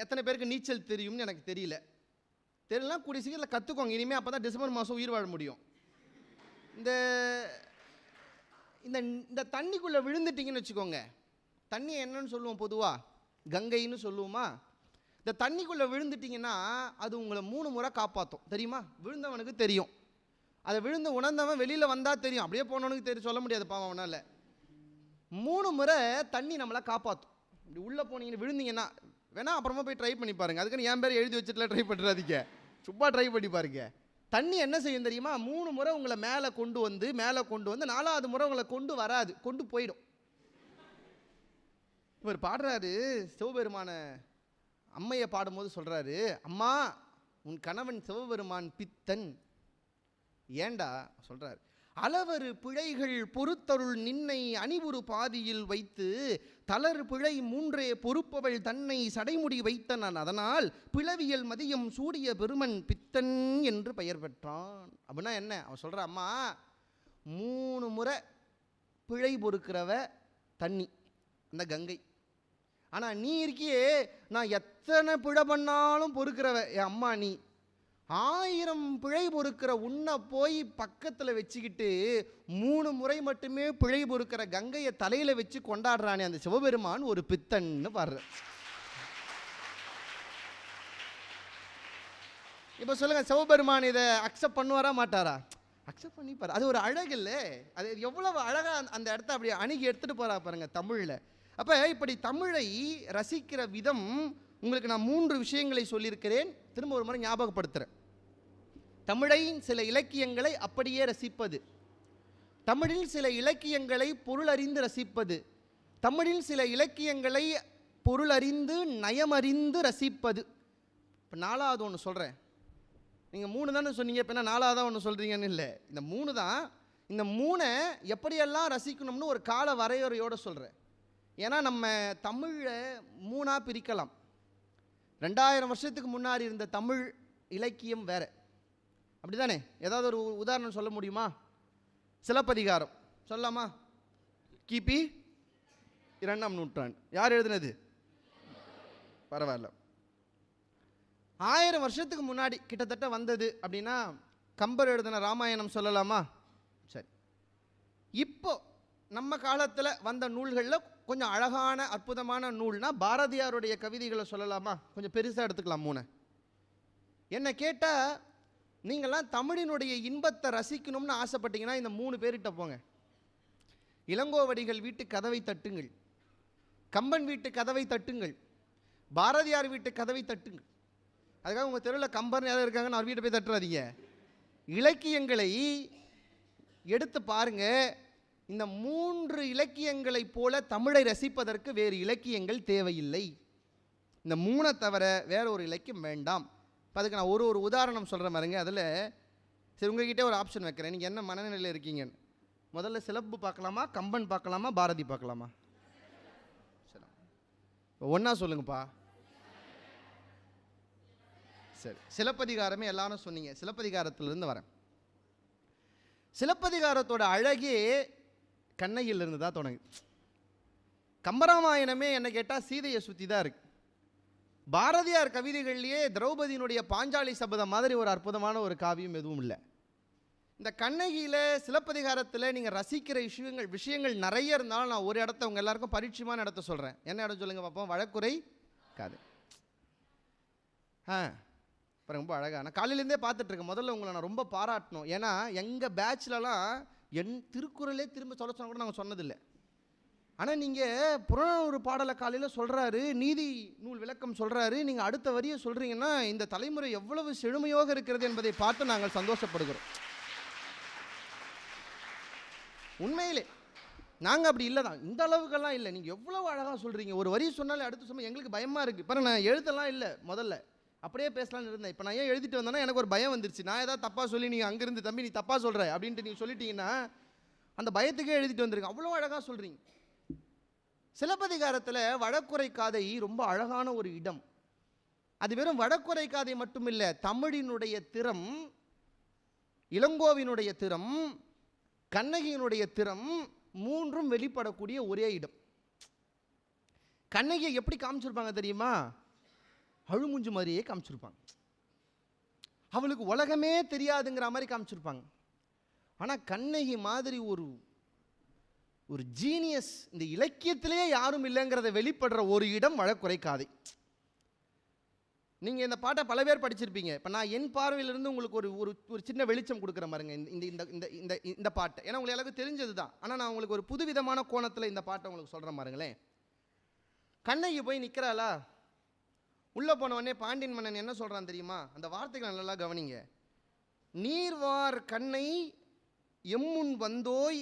எத்தனை பேருக்கு நீச்சல் தெரியும்னு எனக்கு தெரியலனா கூடிய சீக்கிரத்தில் கற்றுக்கோங்க. இனிமேல் அப்போ தான் டிசம்பர் மாதம் உயிர் வாழ முடியும். இந்த இந்த தண்ணிக்குள்ளே விழுந்துட்டிங்கன்னு வச்சுக்கோங்க. தண்ணி என்னன்னு சொல்லுவோம் பொதுவாக? கங்கைன்னு சொல்லுவோமா? இந்த தண்ணிக்குள்ளே விழுந்துட்டிங்கன்னா அது உங்களை 3 முறை காப்பாற்றும். தெரியுமா? விழுந்தவனுக்கு தெரியும். அதை விழுந்து உணர்ந்தவன் வெளியில் வந்தால் தெரியும், அப்படியே போனவனுக்கு தெரியும், சொல்ல முடியாது பாவம் அவனால். 3 முறை தண்ணி நம்மளை காப்பாற்றும். இப்படி உள்ளே போனீங்கன்னு விழுந்தீங்கன்னா வேணா அப்புறமா போய் ட்ரை பண்ணி பாருங்கள். அதுக்குன்னு என் பேர் எழுதி வச்சுட்டுலாம் ட்ரை பண்ணுறாதீங்க, சும்மா ட்ரை பண்ணி பாருங்க. தண்ணி என்ன செய்யும் தெரியுமா? 3 முறை உங்களை மேலே கொண்டு வந்து 4வது முறை உங்களை கொண்டு வராது, கொண்டு போயிடும். இவர் பாடுறாரு, சிவபெருமான அம்மையை பாடும்போது சொல்கிறாரு, அம்மா உன் கணவன் சிவபெருமான் பித்தன். ஏண்டா சொல்கிறார், அளவரு பிழைகள் பொறுத்தருள் நின்னை அணிவுறு பாதியில் வைத்து தளர் பிழை 3 பொறுப்பவள் தன்னை சடைமுடி வைத்தனன், அதனால் பிளவியல் மதியம் சூடிய பெருமன் பித்தன் என்று பெயர் பெற்றான். அப்படின்னா என்ன? அவன் சொல்கிற, அம்மா 3 முறை பிழை பொறுக்கிறவ தண்ணி, அந்த கங்கை. ஆனால் நீ இருக்கியே, நான் எத்தனை பிழை பண்ணாலும் பொறுக்கிறவ என் அம்மா நீ. 1000 பிழை பொறுக்கிற உன்னை போய் பக்கத்தில் வச்சுக்கிட்டு 3 முறை மட்டுமே பிழை பொறுக்கிற கங்கையை தலையில் வச்சு கொண்டாடுறானே அந்த சிவபெருமான் ஒரு பித்தன்னு பாடுற. இப்போ சொல்லுங்க, சிவபெருமான் இதை அக்செப்ட் பண்ணுவாரா மாட்டாரா? அக்செப்ட் பண்ணிப்பார். அது ஒரு அழகு இல்லை? அது எவ்வளவு அழகாக அந்த இடத்த அப்படி அணுகி எடுத்துகிட்டு போகிறா பாருங்க தமிழில். அப்போ இப்படி தமிழை ரசிக்கிற விதம் உங்களுக்கு நான் 3 விஷயங்களை சொல்லியிருக்கிறேன். திரும்ப ஒரு முறை ஞாபகப்படுத்துகிறேன். தமிழின் சில இலக்கியங்களை அப்படியே ரசிப்பது, தமிழில் சில இலக்கியங்களை பொருள் அறிந்து ரசிப்பது, தமிழில் சில இலக்கியங்களை பொருள் அறிந்து நயமறிந்து ரசிப்பது. இப்போ 4வது ஒன்று சொல்கிறேன். நீங்கள் 3 தானே சொன்னீங்க, இப்போ என்ன 4வதாக ஒன்று சொல்கிறீங்கன்னு இல்லை, இந்த 3 தான். இந்த 3 எப்படியெல்லாம் ரசிக்கணும்னு ஒரு கால வரையறையோடு சொல்கிறேன். ஏன்னா நம்ம தமிழை 3ஆக பிரிக்கலாம். 2000 வருஷத்துக்கு முன்னாடி இருந்த தமிழ் இலக்கியம் வேறு, அப்படி தானே? ஏதாவது ஒரு உதாரணம் சொல்ல முடியுமா? சிலப்பதிகாரம் சொல்லலாமா? கிபி 2ஆம் நூற்றாண்டு. யார் எழுதுனது? பரவாயில்ல. 1000 வருஷத்துக்கு முன்னாடி கிட்டத்தட்ட வந்தது அப்படின்னா கம்பர் எழுதின ராமாயணம் சொல்லலாமா? சரி. இப்போ நம்ம காலத்தில் வந்த நூல்களில் கொஞ்சம் அழகான அற்புதமான நூல்னா பாரதியாருடைய கவிதைகளை சொல்லலாமா? கொஞ்சம் பெருசாக எடுத்துக்கலாம் 3. என்ன கேட்டால், நீங்கள்லாம் தமிழினுடைய இன்பத்தை ரசிக்கணும்னு ஆசைப்பட்டீங்கன்னா இந்த 3 பேர்கிட்ட போங்க. இளங்கோவடிகள் வீட்டு கதவை தட்டுங்கள், கம்பன் வீட்டு கதவை தட்டுங்கள், பாரதியார் வீட்டு கதவை தட்டுங்கள். அதுக்காக உங்கள் தெருவில் கம்பன் யாரும் இருக்காங்கன்னு அவர் வீட்டை போய் தட்டுறாதீங்க. இலக்கியங்களை எடுத்து பாருங்க. இந்த 3 இலக்கியங்களைப் போல தமிழை ரசிப்பதற்கு வேறு இலக்கியங்கள் தேவையில்லை. இந்த 3 தவிர வேற ஒரு இலக்கியம் வேண்டாம். இப்போ அதுக்கு நான் ஒரு உதாரணம் சொல்கிறேன் பாருங்க. அதில் சரி, உங்ககிட்டே ஒரு ஆப்ஷன் வைக்கிறேன், நீங்கள் என்ன மனநிலையில் இருக்கீங்கன்னு. முதல்ல சிலம்பு பார்க்கலாமா, கம்பன் பார்க்கலாமா, பாரதி பார்க்கலாமா? சரி, ஒன்றா சொல்லுங்கப்பா. சரி, சிலப்பதிகாரமே எல்லாரும் சொன்னீங்க. சிலப்பதிகாரத்திலிருந்து வரேன். சிலப்பதிகாரத்தோட அழகே கண்ணகியிலிருந்து தான் தொடங்குது. கம்பராமாயணமே என்ன கேட்டால் சீதையை சுற்றி தான் இருக்கு. பாரதியார் கவிதைகள்லேயே திரௌபதியினுடைய பாஞ்சாலி சபதம் மாதிரி ஒரு அற்புதமான ஒரு காவியம் எதுவும் இல்லை. இந்த கண்ணகியில் சிலப்பதிகாரத்தில் நீங்கள் ரசிக்கிற விஷயங்கள் நிறைய இருந்தாலும் நான் ஒரு இடத்த உங்கள் எல்லாருக்கும் பரிட்சயமான இடத்த சொல்கிறேன். என்ன இடம் சொல்லுங்கள் பார்ப்போம்? வழக்குரை காது. ரொம்ப அழகா. நான் காலையிலேருந்தே பார்த்துட்ருக்கேன். முதல்ல உங்களை நான் ரொம்ப பாராட்டணும். ஏன்னா எங்கள் பேட்ச்லலாம் என் திருக்குறளே திரும்ப சொல்ல சொன்னால் கூட நாங்கள் சொன்னதில்லை. ஆனால் நீங்கள் புறநானூறு பாடலை காலையில் சொல்கிறாரு, நீதி நூல் விளக்கம் சொல்கிறாரு, நீங்கள் அடுத்த வரியை சொல்கிறீங்கன்னா இந்த தலைமுறை எவ்வளவு செழுமையாக இருக்கிறது என்பதை பார்த்து நாங்கள் சந்தோஷப்படுகிறோம். உண்மையிலே நாங்கள் அப்படி இல்லை தான், இந்த அளவுக்கெல்லாம் இல்லை. நீங்கள் எவ்வளோ அழகாக சொல்கிறீங்க. ஒரு வரி சொன்னாலே அடுத்து சொன்னால் எங்களுக்கு பயமாக இருக்குது. பாருங்க, நான் எழுதலாம் இல்லை, முதல்ல அப்படியே பேசலான்னு இருந்தேன். இப்போ நான் ஏன் எழுதிட்டு வந்தேன்னா எனக்கு ஒரு பயம் வந்துருச்சு. நான் ஏதாவது தப்பாக சொல்லி நீங்கள் அங்கேருந்து தம்பி நீ தப்பாக சொல்கிற அப்படின்ட்டு நீங்கள் சொல்லிட்டீங்கன்னா அந்த பயத்துக்கே எழுதிட்டு வந்திருக்கேன். அவ்வளோ அழகாக சொல்கிறீங்க. சிலப்பதிகாரத்தில் வழக்குரை காதை ரொம்ப அழகான ஒரு இடம். அது வெறும் வழக்குரை காதை மட்டும் இல்லை, தமிழினுடைய திறம், இளங்கோவினுடைய திறம், கண்ணகியினுடைய திறம் மூன்றும் வெளிப்படக்கூடிய ஒரே இடம். கண்ணகியை எப்படி காமிச்சிருப்பாங்க தெரியுமா? அழுமுஞ்சு மாதிரியே காமிச்சிருப்பாங்க. அவளுக்கு உலகமே தெரியாதுங்கிற மாதிரி காமிச்சிருப்பாங்க. ஆனால் கண்ணகி மாதிரி ஒரு ஜீனியஸ் இந்த இலக்கியத்திலேயே யாரும் இல்லைங்கிறத வெளிப்படுற ஒரு இடம் வழக்குரை காதை. நீங்கள் இந்த பாட்டை பல பேர் படிச்சிருப்பீங்க. இப்போ நான் என் பார்வையிலிருந்து உங்களுக்கு ஒரு சின்ன வெளிச்சம் கொடுக்குற மாதிரிங்க இந்த பாட்டை. ஏன்னா உங்களுக்கு எல்லாருக்கும் தெரிஞ்சது தான். ஆனால் நான் உங்களுக்கு ஒரு புதுவிதமான கோணத்தில் இந்த பாட்டை உங்களுக்கு சொல்கிற மாதிரிங்களேன். கண்ணகி போய் நிற்கிறாளா, உள்ளே போனவொடனே பாண்டியன் மன்னன் என்ன சொல்கிறான் தெரியுமா? அந்த வார்த்தைகளை நல்லா கவனிங்க. நீர்வார் கண்ணை எம்முன் வந்தோய்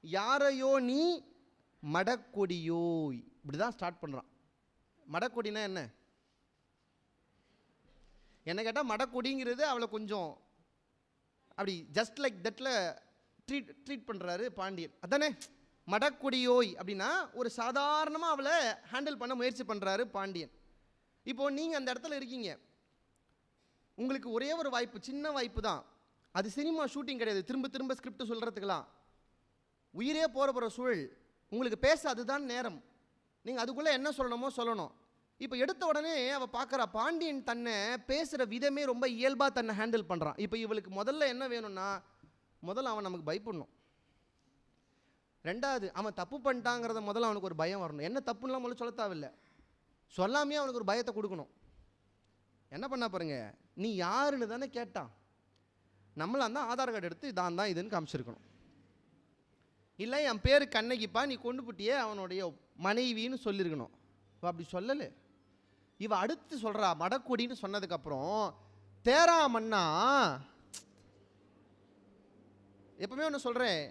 யாரையோ நீ மடக்கொடியோய், இப்படி தான் ஸ்டார்ட் பண்ணுறான். மடக்கொடினா என்ன கேட்டால் மடக்கொடிங்கிறது அவளை கொஞ்சம் அப்படி ஜஸ்ட் லைக் தட்டில் ட்ரீட் பண்ணுறாரு பாண்டியன். அதானே மடக்கொடியோய் அப்படின்னா ஒரு சாதாரணமாக அவளை ஹேண்டில் பண்ண முயற்சி பண்ணுறாரு பாண்டியன். இப்போது நீங்கள் அந்த இடத்துல இருக்கீங்க, உங்களுக்கு ஒரே ஒரு வாய்ப்பு, சின்ன வாய்ப்பு தான். அது சினிமா ஷூட்டிங் கிடையாது, திரும்ப திரும்ப ஸ்கிரிப்ட் சொல்கிறதுக்கெல்லாம் உயிரே போகிற சூழல். உங்களுக்கு பேச அதுதான் நேரம். நீங்கள் அதுக்குள்ளே என்ன சொல்லணுமோ சொல்லணும். இப்போ எடுத்த உடனே அவள் பார்க்குறா, பாண்டியன் தன்னை பேசுகிற விதமே ரொம்ப இயல்பாக தன்னை ஹேண்டில் பண்ணுறான். இப்போ இவளுக்கு முதல்ல என்ன வேணும்னா, முதல்ல அவன் நமக்கு பயப்படணும். ரெண்டாவது, அவன் தப்பு பண்ணிட்டாங்கிறத முதல்ல அவனுக்கு ஒரு பயம் வரணும். என்ன தப்புன்னா முதல்ல சொல்ல தேவையில்லை, சொல்லாமே அவனுக்கு ஒரு பயத்தை கொடுக்கணும். என்ன பண்ணா பாருங்க, நீ யாருன்னு தானே கேட்டான், நம்மள அந்த ஆதார் கார்டு எடுத்து இதான் தான் இதுன்னு காமிச்சிருக்கணும். இல்லை என் பேர் கண்ணகிப்பா, நீ கொண்டு போட்டியே அவனுடைய மனைவின்னு சொல்லியிருக்கணும். அப்படி சொல்லலை. இவ அடுத்து சொல்கிறா மடக்கொடின்னு சொன்னதுக்கப்புறம், தேரா மன்னா, எப்பவுமே ஒன்று சொல்கிறேன்,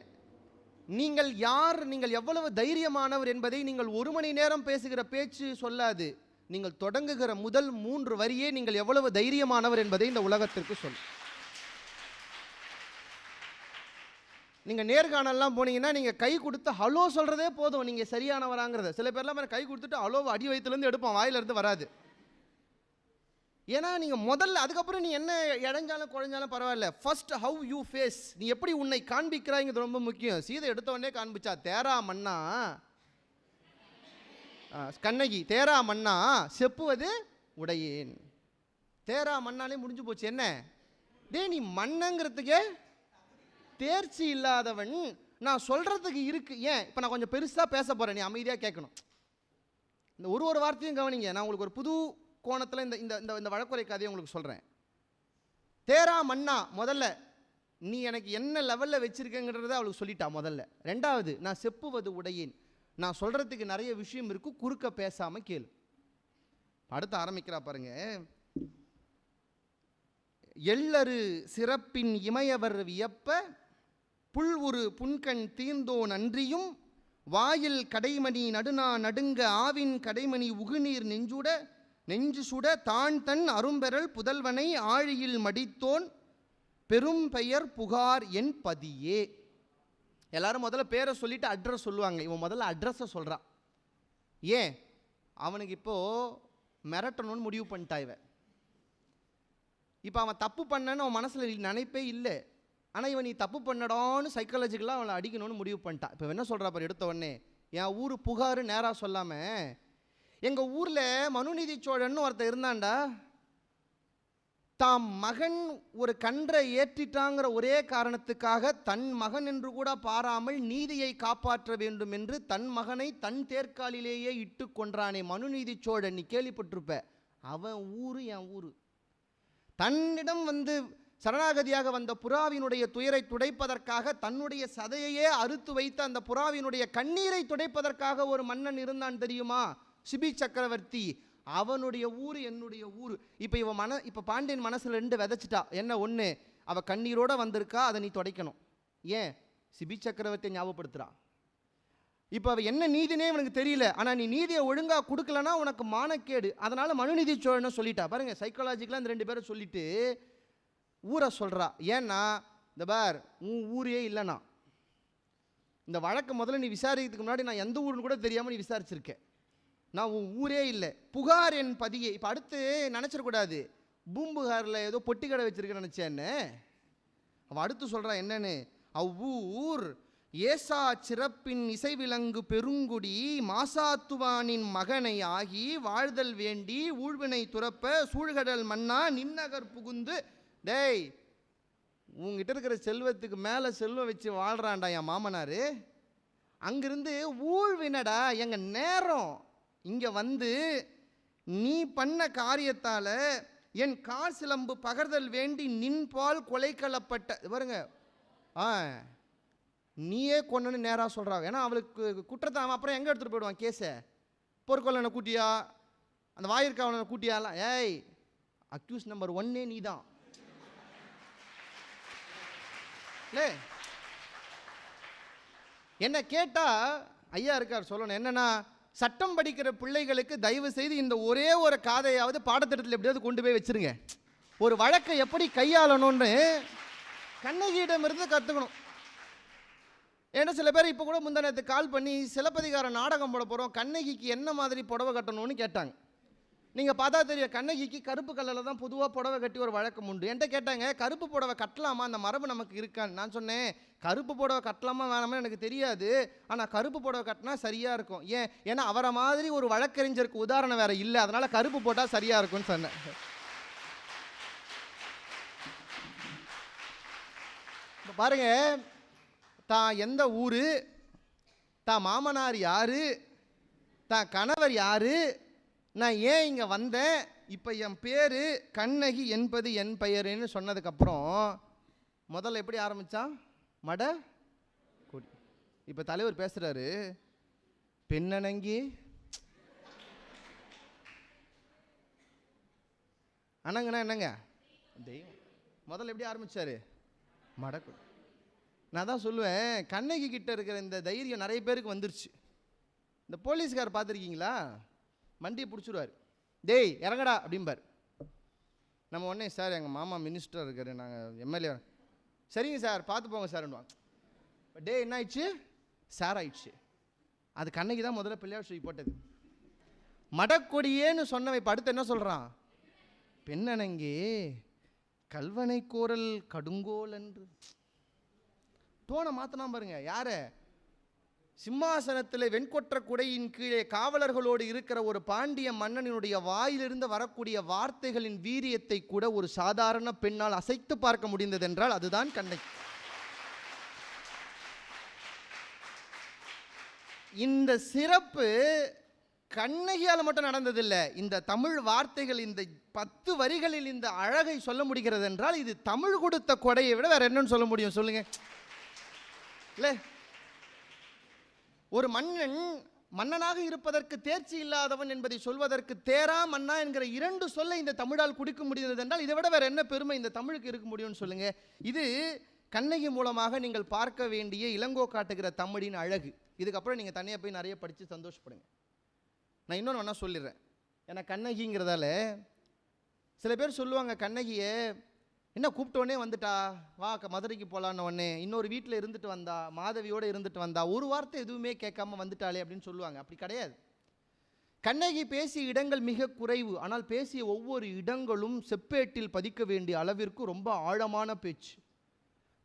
நீங்கள் யார், நீங்கள் எவ்வளவு தைரியமானவர் என்பதை நீங்கள் ஒரு மணி நேரம் பேசுகிற பேச்சு சொல்லாது. நீங்கள் தொடங்குகிற முதல் 3 வரியே நீங்கள் எவ்வளவு தைரியமானவர் என்பதை இந்த உலகத்திற்கு சொல். நீங்கள் நேர்காணல்லாம் போனீங்கன்னா நீங்கள் கை கொடுத்து ஹலோ சொல்கிறதே போதும் நீங்கள் சரியானவராங்கிறத. சில பேர்லாம் கை கொடுத்துட்டு ஹலோவை அடி வயிற்றுலேருந்து எடுப்பான், வாயிலிருந்து வராது. ஏன்னா நீங்கள் முதல்ல, அதுக்கப்புறம் நீ என்ன இடைஞ்சாலும் குழஞ்சாலும் பரவாயில்ல, ஃபர்ஸ்ட் ஹவ் யூ ஃபேஸ், நீ எப்படி உன்னை காண்பிக்கிறாய்ங்கிறது ரொம்ப முக்கியம். சீதை எடுத்தவொடனே காண்பிச்சா, தேரா மன்னா கண்ணகி, தேரா மன்னா செப்புவது உடையேன். தேரா மன்னாலே முடிஞ்சு போச்சு. என்ன டே நீ மன்னங்கிறதுக்கே தேர்ச்சி இல்லாதவன், நான் சொல்கிறதுக்கு இருக்கு. ஏன் இப்போ நான் கொஞ்சம் பெருசாக பேச போகிறேன், நீ அமைதியாக கேட்கணும். இந்த ஒரு வார்த்தையும் கவனிங்க. நான் உங்களுக்கு ஒரு புது கோணத்தில் இந்த வழக்குரை கதையை உங்களுக்கு சொல்கிறேன். தேரா மன்னா, முதல்ல நீ எனக்கு என்ன லெவலில் வச்சிருக்கங்கிறத அவளுக்கு சொல்லிட்டா முதல்ல. ரெண்டாவது, நான் செப்புவது உடையேன், நான் சொல்கிறதுக்கு நிறைய விஷயம் இருக்கும், குறுக்க பேசாமல் கேளு. அடுத்து ஆரம்பிக்கிறா பாருங்க. எள்ளரு சிறப்பின் இமையவர் வியப்ப புல்வுரு புன்கண் தீர்ந்தோ நன்றியும் வாயில் கடைமணி நடுநா நடுங்க ஆவின் கடைமணி உகுநீர் நெஞ்சு சுட தான் தன் அரும்பெறல் புதல்வனை ஆழியில் மடித்தோன் பெரும் பெயர் புகார் என் பதியே. எல்லாரும் முதல்ல பேரை சொல்லிட்டு அட்ரஸ் சொல்லுவாங்க. இவன் முதல்ல அட்ரஸை சொல்கிறான். ஏன்? அவனுக்கு இப்போது மிரட்டணும்னு முடிவு பண்ணிட்டா இவன். இப்போ அவன் தப்பு பண்ணன்னு அவன் மனசில் நினைப்பே இல்லை. ஆனால் இவன் நீ தப்பு பண்ணடான்னு சைக்காலஜிக்கலாக அவனை அடிக்கணும்னு முடிவு பண்ணிட்டான். இப்போ என்ன சொல்கிறா பாரு, எடுத்த உடனே என் ஊர் புகார் நேராக சொல்லாமல், எங்கள் ஊரில் மனுநீதி சோழன்னு ஒருத்தர் இருந்தான்டா, தாம் மகன் ஒரு கன்றை ஏற்றிட்டாங்கிற ஒரே காரணத்துக்காக தன் மகன் என்று கூட பாராமல் நீதியை காப்பாற்ற வேண்டும் என்று தன் மகனை தன் தேர்காலிலேயே இட்டு கொன்றானே மனுநீதி சோழன். நீ கேள்விப்பட்டிருப்ப. அவன் ஊரு என் ஊரு. தன்னிடம் சரணாகதியாக வந்த புறாவினுடைய துயரை துடைப்பதற்காக தன்னுடைய சதையையே அறுத்து வைத்த அந்த புறாவினுடைய கண்ணீரை துடைப்பதற்காக ஒரு மன்னன் இருந்தான் தெரியுமா, சிபி சக்கரவர்த்தி. அவனுடைய ஊர் என்னுடைய ஊர். இப்போ பாண்டியன் மனசில் 2 விதைச்சிட்டா. என்ன? ஒன்று, அவள் கண்ணீரோடு வந்திருக்கா, அதை நீ துடைக்கணும். ஏன்? சிபி சக்கரவர்த்தியை ஞாபகப்படுத்துறா. இப்போ அவள் என்ன நீதினே இவனுக்கு தெரியல. ஆனால் நீ நீதியை ஒழுங்காக கொடுக்கலன்னா உனக்கு மானக்கேடு. அதனால் மனுநீதி சோழன்னு சொல்லிட்டா. பாருங்கள், சைக்காலஜிக்கலாக இந்த 2 பேரை சொல்லிட்டு ஊரை சொல்கிறா. ஏன்னா இந்த பார், உன் ஊரே இல்லைண்ணா. இந்த வழக்கை முதல்ல நீ விசாரிக்கிறதுக்கு முன்னாடி நான் எந்த ஊருன்னு கூட தெரியாமல் நீ விசாரிச்சிருக்கேன். நான் உன் ஊரே இல்லை. புகார் என் பதியே. இப்போ அடுத்து நினச்சிடக்கூடாது பூம்புகாரில் ஏதோ பொட்டி கடை வச்சிருக்கேன்னு நினச்சேன்னு. அவன் அடுத்து சொல்கிறான் என்னன்னு, அவ்வூர் ஏசா சிறப்பின் இசைவிலங்கு பெருங்குடி மாசாத்துவானின் மகனை ஆகி வாழ்தல் வேண்டி ஊழ்வினை துறப்ப சூழ்கடல் மன்னா நின்னகர் புகுந்து. டேய், உங்ககிட்ட இருக்கிற செல்வத்துக்கு மேலே செல்வம் வச்சு வாழ்கிறான்டா என் மாமனார். அங்கிருந்து ஊழ்வினடா எங்கள் நேரம் இங்கே நீ பண்ண காரியத்தால் என் கார் சிலம்பு பகர்தல் வேண்டி நின்பால் கொலைக்களப்பட்ட. பாருங்க, நீயே கொன்னு நேராக சொல்கிறாங்க. ஏன்னா அவளுக்கு குற்றத்தை அவன் அப்புறம் எங்கே எடுத்துகிட்டு போயிடுவான் கேஸை? பொற்கொள்ளனை கூட்டியா, அந்த வாயிற்காவலனை கூட்டியாலாம். ஏய், அக்யூஸ் நம்பர் 1 நீ தான். என்ன கேட்டால் ஐயா இருக்கார் சொல்லணும். என்னன்னா, சட்டம் படிக்கிற பிள்ளைகளுக்கு தயவு செய்து இந்த ஒரே ஒரு காதையாவது பாடத்திட்டத்தில் எப்படியாவது கொண்டு போய் வச்சிருங்க. ஒரு வழக்கை எப்படி கையாளணும்னு கண்ணகியிடமிருந்து கற்றுக்கணும். ஏன்னா சில பேர் இப்போ கூட முந்தானத்துக்கு கால் பண்ணி சிலப்பதிகார நாடகம் போட போகிறோம், கண்ணகிக்கு என்ன மாதிரி புடவை கட்டணும்னு கேட்டாங்க. நீங்கள் பார்த்தா தெரியும், கண்ணகிக்கு கருப்பு கல்லில் தான் பொதுவாக புடவை கட்டி ஒரு வழக்கம் உண்டு. என்கிட்ட கேட்டாங்க, கருப்பு புடவை கட்டலாமா, அந்த மரபு நமக்கு இருக்கான்னு. நான் சொன்னேன், கருப்பு புடவை கட்டலாமா வேணாமா எனக்கு தெரியாது, ஆனால் கருப்பு புடவை கட்டினா சரியாக இருக்கும். ஏன்னா அவரை மாதிரி ஒரு வழக்கறிஞருக்கு உதாரணம் வேறு இல்லை, அதனால் கருப்பு போட்டால் சரியாக இருக்கும்னு சொன்னேன். இப்போ பாருங்க, தான் எந்த ஊர், தான் மாமனார் யார், தான் கணவர் யார், நான் ஏன் இங்கே வந்தேன், இப்போ என் பேர் கண்ணகி என்பது என் பெயருன்னு சொன்னதுக்கப்புறம் முதல்ல எப்படி ஆரம்பித்தான்? மட கொடி. இப்போ தலைவர் பேசுகிறாரு, பெண்ணனங்கி அண்ணங்கண்ணா என்னங்க தெய்வம். முதல்ல எப்படி ஆரம்பித்தார்? மடக்கொடி. நான் தான் சொல்லுவேன், கண்ணகி கிட்ட இருக்கிற இந்த தைரியம் நிறைய பேருக்கு வந்துருச்சு. இந்த போலீஸ்கார் பார்த்துருக்கீங்களா? மண்டியை பிடிச்சிடுவார், டேய் இறங்கடா அப்படிம்பார். நம்ம உடனே, சார் எங்கள் மாமா மினிஸ்டர் இருக்கார், நாங்கள் எம்எல்ஏ. சரிங்க சார், பார்த்து போங்க சார்ன்னுவாங்க. டே என்ன ஆயிடுச்சு? சார் ஆயிடுச்சு. அது கண்ணகி தான் முதல்ல பிள்ளையார் சொல்லி போட்டது. மடக்கொடியேன்னு சொன்னவை இப்போ அடுத்து என்ன சொல்கிறான்? பெண்ணனங்கே கல்வனை கோரல் கடுங்கோல் என்று. டோனை மாற்றினா பாருங்க. யாரை? சிம்மாசனத்தில் வெண்கொற்ற குடையின் கீழே காவலர்களோடு இருக்கிற ஒரு பாண்டிய மன்னனினுடைய வாயிலிருந்து வரக்கூடிய வார்த்தைகளின் வீரியத்தை கூட ஒரு சாதாரண பெண்ணால் அசைத்து பார்க்க முடிந்தது என்றால் அதுதான் கண்ணகி. இந்த சிறப்பு கண்ணகியால் மட்டும் நடந்ததில்லை. இந்த தமிழ் வார்த்தைகள், இந்த 10 வரிகளில் இந்த அழகை சொல்ல முடிகிறது என்றால் இது தமிழ் கொடுத்த கொடையை விட வேற என்னன்னு சொல்ல முடியும்? சொல்லுங்க. இல்லை, ஒரு மன்னன் மன்னனாக இருப்பதற்கு தேர்ச்சி இல்லாதவன் என்பதை சொல்வதற்கு தேரா மன்னா என்கிற 2 சொல்லை இந்த தமிழால் குடிக்க முடிந்தது என்றால் இதை விட வேற என்ன பெருமை இந்த தமிழுக்கு இருக்க முடியும்னு சொல்லுங்க. இது கண்ணகி மூலமாக நீங்கள் பார்க்க வேண்டிய இளங்கோ காட்டுகிற தமிழின் அழகு. இதுக்கப்புறம் நீங்கள் தனியாக போய் நிறைய படித்து சந்தோஷப்படுங்க. நான் இன்னொன்று வேணா சொல்லிடுறேன். ஏன்னா கண்ணகிங்கிறதால சில பேர் சொல்லுவாங்க, கண்ணகியை என்ன கூப்பிட்டோடனே வந்துட்டா, வா மதுரைக்கு போகலான்னு உடனே இன்னொரு வீட்டில் இருந்துட்டு வந்தா, மாதவியோடு இருந்துட்டு வந்தா, ஒரு வார்த்தை எதுவுமே கேட்காம வந்துட்டாளே அப்படின்னு சொல்லுவாங்க. அப்படி கிடையாது. கண்ணகி பேசிய இடங்கள் மிக குறைவு, ஆனால் பேசிய ஒவ்வொரு இடங்களும் செப்பேட்டில் பதிக்க வேண்டிய அளவிற்கு ரொம்ப ஆழமான பேச்சு.